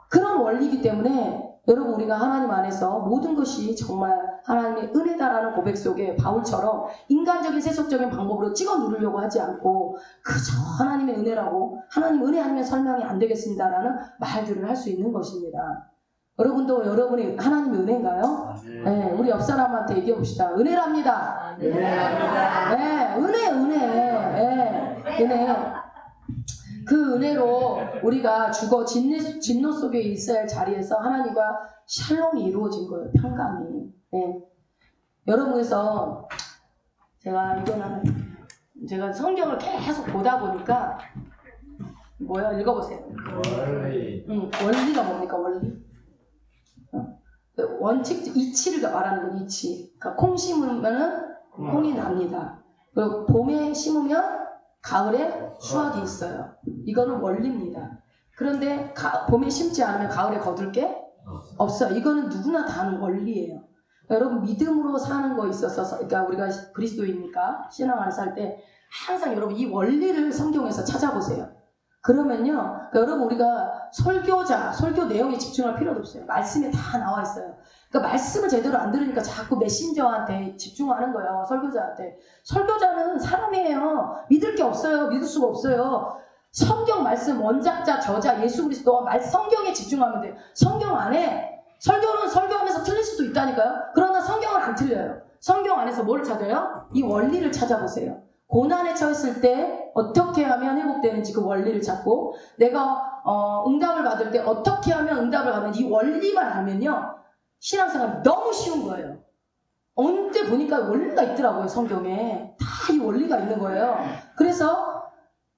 그런 원리이기 때문에 여러분 우리가 하나님 안에서 모든 것이 정말 하나님의 은혜다라는 고백 속에 바울처럼 인간적인 세속적인 방법으로 찍어 누르려고 하지 않고 그저 하나님의 은혜라고 하나님 은혜 아니면 설명이 안 되겠습니다라는 말들을 할 수 있는 것입니다. 여러분도 여러분이 하나님의 은혜인가요? 네, 우리 옆 사람한테 얘기해 봅시다. 은혜랍니다. 은혜랍니다. 네, 은혜. 네, 은혜. 그 은혜로 우리가 죽어 진노 속에 있어야 할 자리에서 하나님과 샬롬이 이루어진 거예요. 평강이. 네. 여러분에서 제가 성경을 계속 보다 보니까 읽어보세요. 원리가 뭡니까? 원리? 원칙 이치를 말하는 건 이치. 그러니까 콩 심으면은 콩이 납니다. 그리고 봄에 심으면 가을에 수확이 있어요. 이거는 원리입니다. 그런데 봄에 심지 않으면 가을에 거둘 게 없어요. 이거는 누구나 다 아는 원리예요. 여러분 믿음으로 사는 거 있어서 그러니까 우리가 그리스도이니까 신앙 안에 살 때 항상 여러분 이 원리를 성경에서 찾아보세요. 그러면요, 여러분 우리가 설교 내용에 집중할 필요도 없어요. 말씀에 다 나와 있어요. 그러니까 말씀을 제대로 안 들으니까 자꾸 메신저한테 집중하는 거예요. 설교자한테. 설교자는 사람이에요. 믿을 게 없어요. 믿을 수가 없어요. 성경 말씀 원작자 저자 예수 그리스도와 성경에 집중하면 돼요. 성경 안에 설교는 설교하면서 틀릴 수도 있다니까요. 그러나 성경은 안 틀려요. 성경 안에서 뭘 찾아요? 이 원리를 찾아보세요. 고난에 처했을 때 어떻게 하면 회복되는지 그 원리를 찾고 내가 응답을 받을 때 어떻게 하면 응답을 받는지 이 원리만 알면요. 신앙생활이 너무 쉬운 거예요. 언제 보니까 원리가 있더라고요. 성경에. 다 이 원리가 있는 거예요. 그래서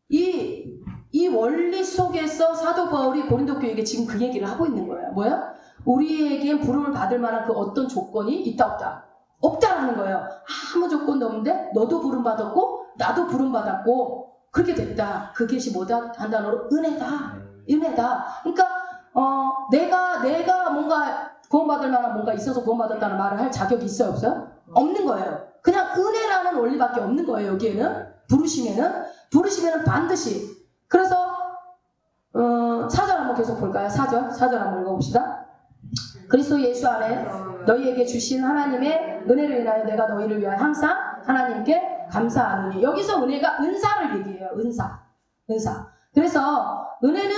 이 원리 속에서 사도 바울이 고린도 교회에게 지금 그 얘기를 하고 있는 거예요. 뭐야? 우리에겐 부름을 받을 만한 그 어떤 조건이 있다 없다. 없다라는 거예요. 아무 조건도 없는데 너도 부름 받았고 나도 부름 받았고 그렇게 됐다. 그것이 뭐다? 한 단어로 은혜다. 그러니까 내가 뭔가 구원받을 만한 뭔가 있어서 구원받았다는 말을 할 자격이 있어요? 없어요? 없는 거예요. 그냥 은혜라는 원리밖에 없는 거예요. 여기에는 부르시면은 반드시. 그래서 4절 한번 계속 볼까요? 4절 한번 읽어봅시다. 그리스도 예수 안에 너희에게 주신 하나님의 은혜를 인하여 내가 너희를 위하여 항상 하나님께 감사하노니. 여기서 은혜가 은사를 얘기해요. 은사. 그래서 은혜는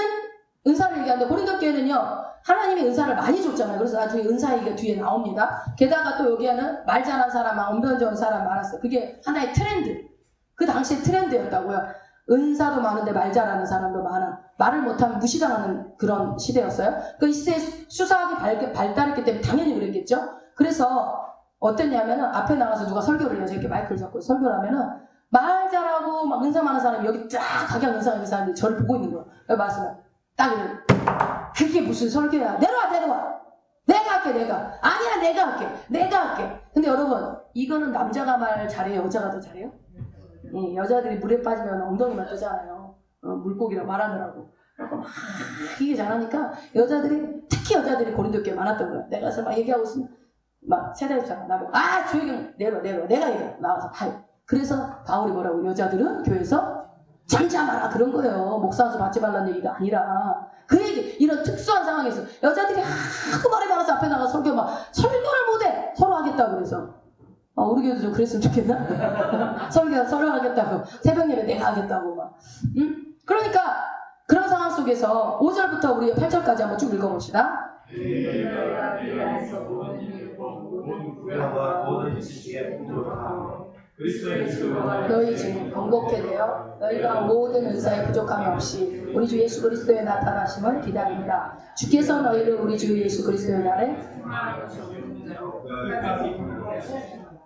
은사를 얘기하는데 고린도 교회는요. 하나님이 은사를 많이 줬잖아요. 그래서 나중에 은사 얘기가 뒤에 나옵니다. 게다가 또 여기에는 말 잘하는 사람, 언변적인 사람 많았어요. 그게 하나의 트렌드. 그 당시에 트렌드였다고요. 은사도 많은데 말 잘하는 사람도 많아. 말을 못하면 무시당하는 그런 시대였어요. 그 이 시대에 수사학이 발달했기 때문에 당연히 그랬겠죠. 그래서 어땠냐면은 앞에 나가서 누가 설교를 해요. 이렇게 마이크를 잡고 설교를 하면은 말 잘하고 막 은사 많은 사람이 여기 쫙 각양 은사가 있는 사람이 저를 보고 있는 거예요. 여기 말씀을 딱 이래. 그게 무슨 설교야. 내려와. 내가 할게, 내가. 아니야, 내가 할게. 내가 할게. 근데 여러분, 이거는 남자가 말 잘해요? 여자가 더 잘해요? 여자들이 물에 빠지면 엉덩이만 뜨잖아요. 물고기랑 말하느라고. 막 이게 잘하니까 여자들이, 특히 여자들이 고린도 교회에 많았던 거야. 내가 가서 막 얘기하고 있으면 막 세대였잖아. 나보고 조용히 내려. 내가 얘기해. 나와서 하요. 그래서 바울이 뭐라고, 여자들은 교회에서 잠잠하라 그런 거예요. 목사한테 받지 말라는 얘기가 아니라 그 얘기. 이런 특수한 상황에서 여자들이 하도 말이 많아서 앞에 나가 설교를 못해. 서로 하겠다고 그래서 우리 교회도 좀 그랬으면 좋겠나? 서로 하겠다고, 새벽 예배 내가 하겠다고 막. 그러니까 그런 상황 속에서 5절부터 우리 8절까지 한번 쭉 읽어봅시다. 너희 지금 번복해 되어 너희가 모든 은사에 부족함이 없이 우리 주 예수 그리스도의 나타나심을 기다립니다. 주께서 너희를 우리 주 예수 그리스도의 날에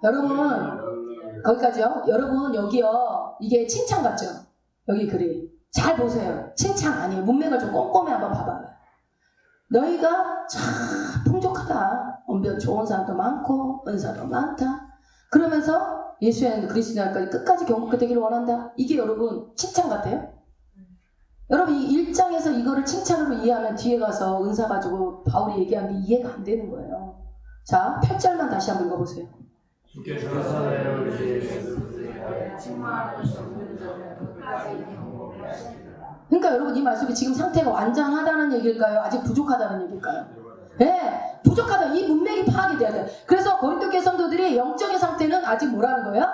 여러분 거기까지요. 여러분 여기요, 이게 칭찬 같죠? 여기 글이 잘 보세요. 칭찬 아니에요. 문맥을 좀 꼼꼼히 한번 봐봐요. 너희가 참 풍족하다. 언변 좋은 사람도 많고 은사도 많다. 그러면서 예수의 그리스도 날까지 끝까지 경고케 되기를 원한다. 이게 여러분 칭찬 같아요? 여러분 이 1장에서 이거를 칭찬으로 이해하면 뒤에 가서 은사 가지고 바울이 얘기한 게 이해가 안 되는 거예요. 자, 8절만 다시 한번 읽어보세요. 그러니까 여러분 이 말씀이 지금 상태가 완전하다는 얘기일까요? 아직 부족하다는 얘기일까요? 네, 부족하다. 이 문맥이 파악이 돼야 돼. 그래서 고린도 교회 성도들이 영적인 상태는 아직 뭐라는 거예요?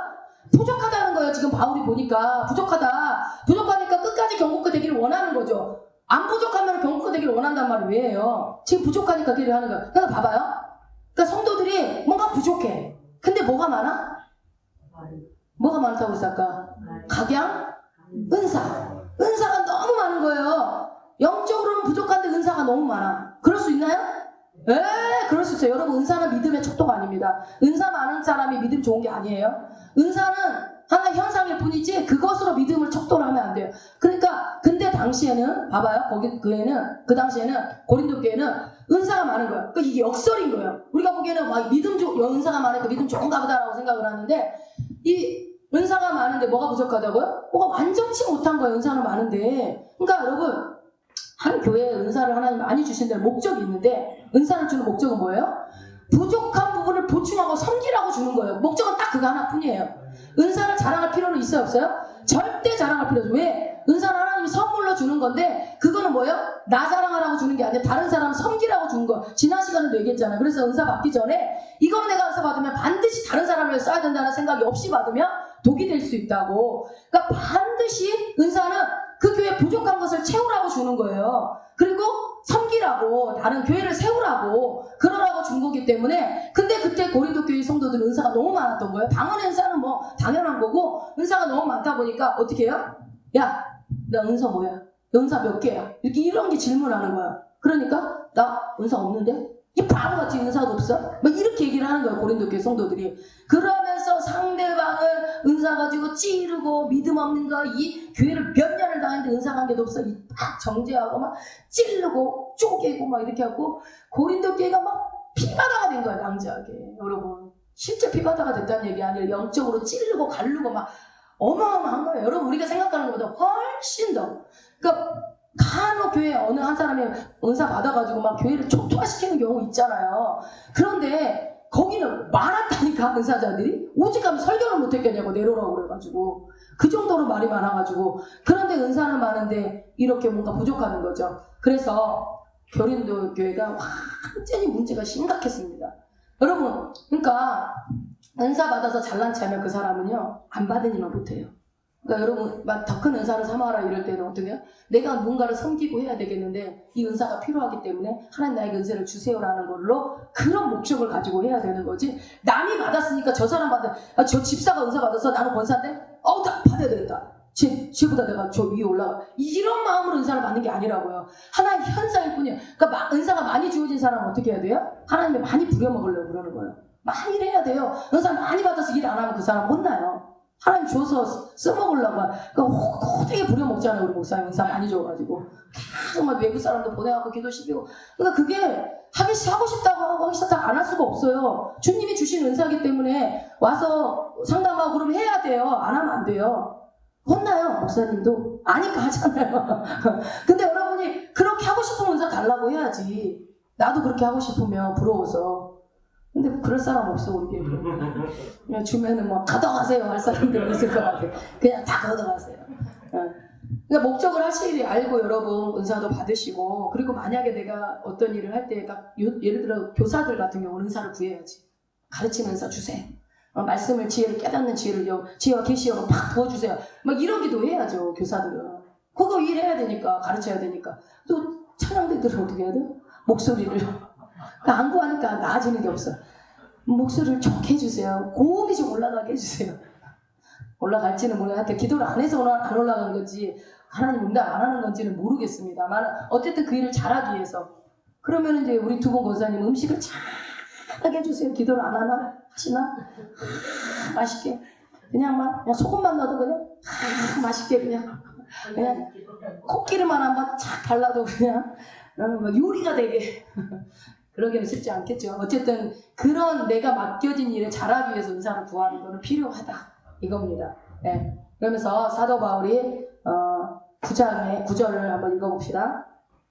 부족하다는 거예요. 지금 바울이 보니까 부족하니까 끝까지 경고케 되기를 원하는 거죠. 안 부족하면 경고케 되기를 원한단 말이 왜 해요? 지금 부족하니까 그렇게 하는 거예요. 그러니까 봐봐요. 그러니까 성도들이 뭔가 부족해. 근데 뭐가 많아? 뭐가 많다고 했어 아까? 각양? 은사가 너무 많은 거예요. 영적으로는 부족한데 은사가 너무 많아. 그럴 수 있나요? 그럴 수 있어요. 여러분 은사는 믿음의 척도가 아닙니다. 은사 많은 사람이 믿음 좋은 게 아니에요. 은사는 하나의 현상일 뿐이지 그것으로 믿음을 척도를 하면 안 돼요. 그러니까 근데 당시에는 봐봐요. 그 당시에는 고린도 교회는 은사가 많은 거예요. 그러니까 이게 역설인 거예요. 우리가 보기에는 은사가 많으니까 믿음 좋은가 보다라고 생각을 하는데 이 은사가 많은데 뭐가 부족하다고요? 뭐가 완전치 못한 거예요. 은사는 많은데. 그러니까 여러분 한 교회에 은사를 하나님 많이 주신 데는 목적이 있는데 은사를 주는 목적은 뭐예요? 부족한 부분을 보충하고 섬기라고 주는 거예요. 목적은 딱 그거 하나뿐이에요. 은사를 자랑할 필요는 있어요? 없어요? 절대 자랑할 필요 없어요. 왜? 은사는 하나님이 선물로 주는 건데 그거는 뭐예요? 나 자랑하라고 주는 게 아니라 다른 사람 섬기라고 주는 거. 지난 시간에도 얘기했잖아요. 그래서 은사 받기 전에 이거는 내가 은사 받으면 반드시 다른 사람을 써야 된다는 생각이 없이 받으면 독이 될 수 있다고. 그러니까 반드시 은사는 그 교회 부족한 것을 채우라고 주는 거예요. 그리고 섬기라고, 다른 교회를 세우라고, 그러라고 준 거기 때문에. 근데 그때 고린도 교회 성도들은 은사가 너무 많았던 거예요. 당연한 은사는 뭐 당연한 거고 은사가 너무 많다 보니까 어떻게 해요? 야, 나 은사 뭐야? 너 은사 몇 개야? 이런 게 질문하는 거야. 그러니까 나 은사 없는데? 이 바보같이 은사가 없어? 막 이렇게 얘기를 하는 거예요. 고린도 교회 성도들이. 그러면서 상대방을 은사 가지고 찌르고 믿음 없는 거, 이 교회를 몇 년을 다녔는데 은사 관계도 없어. 이 막 정죄하고 막 찌르고 쪼개고 막 이렇게 하고 고린도 교회가 막 피바다가 된 거예요. 낭자하게. 여러분 실제 피바다가 됐다는 얘기 아니라 영적으로 찌르고 가르고 막 어마어마한 거예요. 여러분 우리가 생각하는 것보다 훨씬 더. 그러니까 간혹 교회 어느 한 사람이 은사 받아가지고 막 교회를 촉촉화시키는 경우 있잖아요. 그런데 거기는 많았다니까 은사자들이. 오직하면 설교를 못했겠냐고 내려오라고 그래가지고. 그 정도로 말이 많아가지고. 그런데 은사는 많은데 이렇게 뭔가 부족하는 거죠. 그래서 고린도 교회가 완전히 문제가 심각했습니다. 여러분 그러니까 은사 받아서 잘난 체하면 그 사람은요 안 받으니만 못해요. 그러니까 여러분 더 큰 은사를 삼아라 이럴 때는 어떻게 해요? 내가 뭔가를 섬기고 해야 되겠는데 이 은사가 필요하기 때문에 하나님 나에게 은사를 주세요라는 걸로 그런 목적을 가지고 해야 되는 거지. 남이 받았으니까 저 사람 저 집사가 은사 받아서 나는 권사인데 나 받아야 되겠다. 쟤보다 내가 저 위에 올라가. 이런 마음으로 은사를 받는 게 아니라고요. 하나의 현상일 뿐이에요. 그러니까 은사가 많이 주어진 사람은 어떻게 해야 돼요? 하나님이 많이 부려먹으려고 그러는 거예요. 많이 해야 돼요. 은사 많이 받아서 일 안 하면 그 사람 혼나요. 하나님 줘서 써먹으려고 호되게 부려먹잖아요. 우리 목사님 은사 많이 줘가지고 계속 막 외국 사람도 보내갖고 기도 시키고. 그러니까 그게 하고 싶다고 하기 싫다고 안 할 수가 없어요. 주님이 주신 은사이기 때문에 와서 상담하고 그러면 해야 돼요. 안 하면 안 돼요. 혼나요. 목사님도 아니까 하잖아요. 근데 여러분이 그렇게 하고 싶은 은사 달라고 해야지. 나도 그렇게 하고 싶으면 부러워서. 근데 그럴 사람 없어 우리 교회. 그냥 주면은 뭐 걷어가세요 할 사람들은 있을 것 같아. 그냥 다 걷어가세요. 그러니까 목적을 확실히 알고 여러분 은사도 받으시고, 그리고 만약에 내가 어떤 일을 할 때 예를 들어 교사들 같은 경우는 은사를 구해야지. 가르치는 은사 주세요. 말씀을 지혜를 깨닫는 지혜와 계시어로 팍 부어주세요. 막 이런 기도 해야죠. 교사들은 그거 일해야 되니까, 가르쳐야 되니까. 또 찬양대들은 어떻게 해야 돼요? 목소리를 안 구하니까 나아지는 게 없어. 목소리를 좋게 해주세요. 고음이 좀 올라가게 해주세요. 올라갈지는 모르겠는데 기도를 안 해서 안 올라간 건지 하나님 응답 안 하는 건지는 모르겠습니다만, 어쨌든 그 일을 잘하기 위해서. 그러면 이제 우리 두 분 권사님 음식을 잘하게 해주세요. 기도를 안 하시나? 맛있게 그냥 소금만 넣어도 그냥 맛있게 그냥 콧기름 하나만 착 발라도 그냥 요리가 되게 그러기는 쉽지 않겠죠. 어쨌든 그런 내가 맡겨진 일을 잘하기 위해서 은사를 구하는 것은 필요하다 이겁니다. 네. 그러면서 사도 바울이 9장의 9절을 한번 읽어봅시다.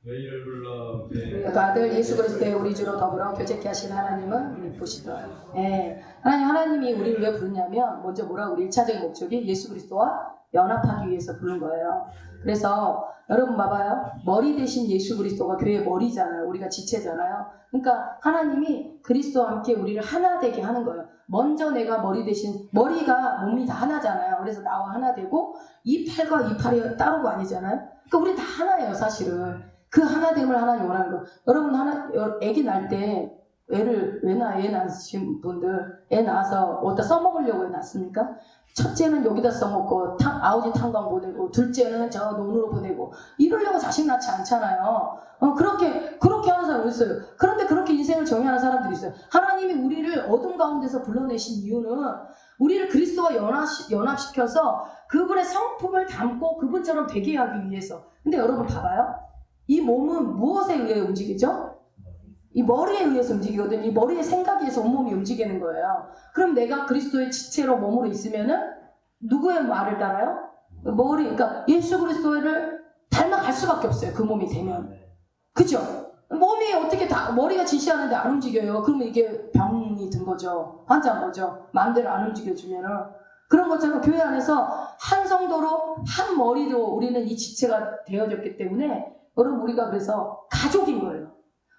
너희를 불러 그 아들 예수 그리스도의 우리 주로 더불어 교제케 하신 하나님은 보시더라. 네. 하나님이 우리를 왜 부르냐면, 먼저 우리 1차적인 목적이 예수 그리스도와 연합하기 위해서 부른 거예요. 그래서 여러분 봐봐요. 머리 대신 예수 그리스도가 교회의 머리잖아요. 우리가 지체잖아요. 그러니까 하나님이 그리스도와 함께 우리를 하나 되게 하는 거예요. 먼저 내가 머리 대신, 머리가 몸이 다 하나잖아요. 그래서 나와 하나 되고 이 팔과 이 팔이 따로가 아니잖아요. 그러니까 우리 다 하나예요 사실은. 그 하나됨을 하나님 원하는 거. 여러분 애기 날 때 애를 애 낳으신 분들 애 낳아서 어디다 써먹으려고 애 낳습니까? 첫째는 여기다 써먹고 아우지 탄광 보내고, 둘째는 저 논으로 보내고, 이러려고 자식 낳지 않잖아요. 그렇게 하는 사람이 있어요. 그런데 그렇게 인생을 정의하는 사람들이 있어요. 하나님이 우리를 어둠 가운데서 불러내신 이유는 우리를 그리스도와 연합시켜서 그분의 성품을 담고 그분처럼 되게 하기 위해서. 근데 여러분 봐봐요. 이 몸은 무엇에 의해 움직이죠? 이 머리에 의해서 움직이거든요. 이 머리의 생각에 의해서 온몸이 움직이는 거예요. 그럼 내가 그리스도의 지체로 몸으로 있으면은 누구의 말을 따라요? 그러니까 예수 그리스도를 닮아갈 수밖에 없어요. 그 몸이 되면. 그죠? 몸이 어떻게 머리가 지시하는데 안 움직여요. 그러면 이게 병이 든 거죠. 환자인 거죠. 마음대로 안 움직여주면은. 그런 것처럼 교회 안에서 한 성도로 한 머리로 우리는 이 지체가 되어졌기 때문에, 여러분 우리가 그래서 가족인 거예요.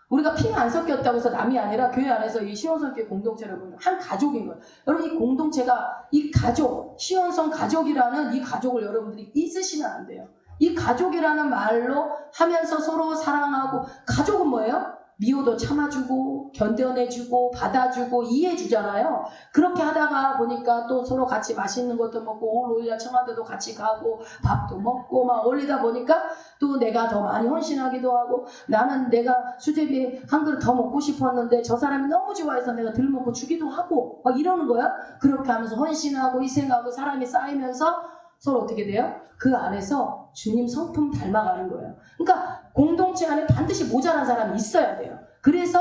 우리가 피가 안 섞였다고 해서 남이 아니라 교회 안에서 이 시온성교회 공동체를 보면 한 가족인 거예요. 여러분 이 공동체가, 이 가족, 시온성 가족이라는 이 가족을 여러분들이 잊으시면 안 돼요. 이 가족이라는 말로 하면서 서로 사랑하고, 가족은 뭐예요? 미워도 참아주고 견뎌내주고 받아주고 이해해주잖아요. 그렇게 하다가 보니까 또 서로 같이 맛있는 것도 먹고 오일날 청와대도 같이 가고 밥도 먹고 막 어울리다 보니까 또 내가 더 많이 헌신하기도 하고, 나는 내가 수제비 한 그릇 더 먹고 싶었는데 저 사람이 너무 좋아해서 내가 덜 먹고 주기도 하고 막 이러는 거야. 그렇게 하면서 헌신하고 희생하고 사람이 쌓이면서 서로 어떻게 돼요? 그 안에서 주님 성품 닮아가는 거예요. 그러니까 공동체 안에 반드시 모자란 사람이 있어야 돼요. 그래서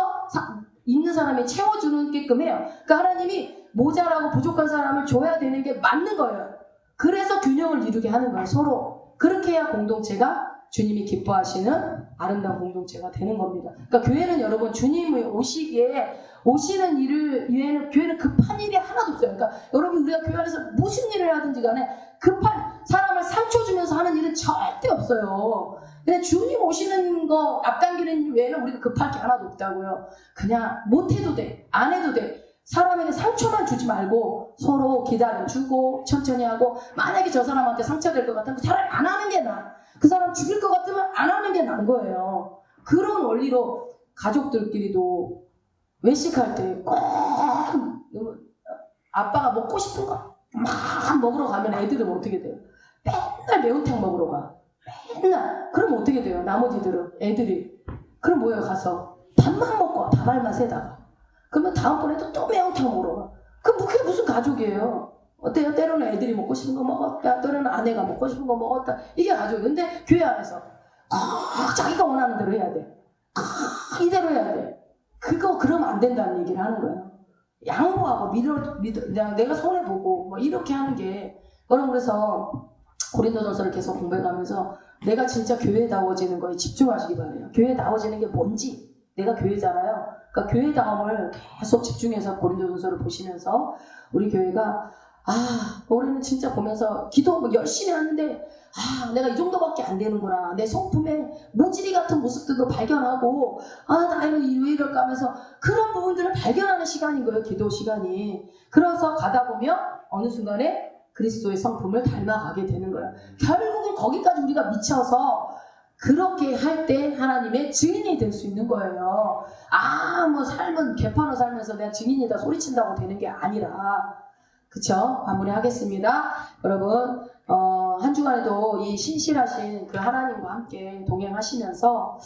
있는 사람이 채워주게끔 해요. 그러니까 하나님이 모자라고 부족한 사람을 줘야 되는 게 맞는 거예요. 그래서 균형을 이루게 하는 거예요. 서로. 그렇게 해야 공동체가 주님이 기뻐하시는 아름다운 공동체가 되는 겁니다. 그러니까 교회는 여러분 주님이 오시는 일을 위해는 교회는 급한 일이 하나도 없어요. 그러니까 여러분 우리가 교회 안에서 무슨 일을 하든지 간에 급한 사람을 상처 주면서 하는 일은 절대 없어요. 근데 주님 오시는 거 앞당기는 외에는 우리가 급할 게 하나도 없다고요. 그냥 못해도 돼. 안 해도 돼. 사람에게 상처만 주지 말고 서로 기다려주고 천천히 하고, 만약에 저 사람한테 상처될 것 같으면 차라리 안 하는 게 나아. 그 사람 죽일 것 같으면 안 하는 게 나은 거예요. 그런 원리로 가족들끼리도 외식할 때 꼭 아빠가 먹고 싶은 거 막 먹으러 가면 애들은 어떻게 돼요? 맨날 매운탕 먹으러 가. 맨날. 그럼 어떻게 돼요? 나머지들은 애들이. 그럼 뭐예요? 가서 밥만 먹고 와. 밥알만 세다가. 그러면 다음번에도 또 매운탕 먹으러 가. 그게 무슨 가족이에요? 어때요? 때로는 애들이 먹고 싶은 거 먹었다. 때로는 아내가 먹고 싶은 거 먹었다. 이게 가족. 근데 교회 안에서 자기가 원하는 대로 해야 돼. 이대로 해야 돼. 그러면 안 된다는 얘기를 하는 거예요. 양보하고 그냥 내가 손해보고 뭐 이렇게 하는 게. 여러분, 그래서 고린도전서를 계속 공부해가면서 내가 진짜 교회다워지는 거에 집중하시기 바래요. 교회다워지는 게 뭔지. 내가 교회잖아요. 그러니까 교회다움을 계속 집중해서 고린도전서를 보시면서 우리 교회가 우리는 진짜 보면서 기도 열심히 하는데 내가 이 정도밖에 안 되는구나. 내 성품의 모질이 같은 모습들도 발견하고 나 왜 이럴까 하면서 그런 부분들을 발견하는 시간인 거예요. 기도 시간이. 그래서 가다 보면 어느 순간에 그리스도의 성품을 닮아가게 되는 거예요. 결국은 거기까지 우리가 미쳐서 그렇게 할 때 하나님의 증인이 될 수 있는 거예요. 뭐 삶은 개판으로 살면서 내가 증인이다 소리친다고 되는 게 아니라, 그쵸? 마무리하겠습니다. 여러분, 한 주간에도 이 신실하신 그 하나님과 함께 동행하시면서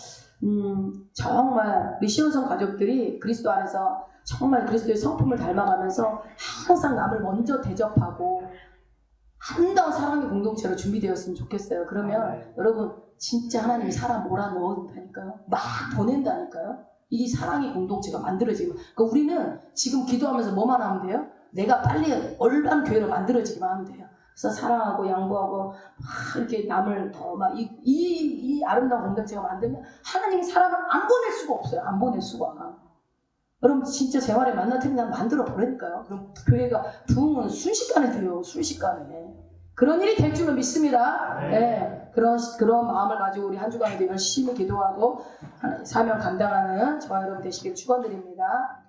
정말 우리 시온성 가족들이 그리스도 안에서 정말 그리스도의 성품을 닮아가면서 항상 남을 먼저 대접하고 아름다운 사랑의 공동체로 준비되었으면 좋겠어요. 그러면 여러분 진짜 하나님이 사람 몰아넣는다니까요. 막 보낸다니까요. 이 사랑의 공동체가 만들어지면. 그러니까 우리는 지금 기도하면서 뭐만 하면 돼요? 내가 빨리 얼반 교회로 만들어지기만 하면 돼요. 그래서 사랑하고 양보하고 막 이렇게 남을 더 막 이 아름다운 공동체가 만들면 하나님이 사람을 안 보낼 수가 없어요. 안 보낼 수가. 여러분 진짜 생활에 만나면 그냥 만들어 버리니까요. 그럼 교회가 부흥은 순식간에 돼요. 순식간에. 그런 일이 될 줄은 믿습니다. 네. 그런 마음을 가지고 우리 한 주간에도 열심히 기도하고 사명 감당하는 저와 여러분 되시길 축원드립니다.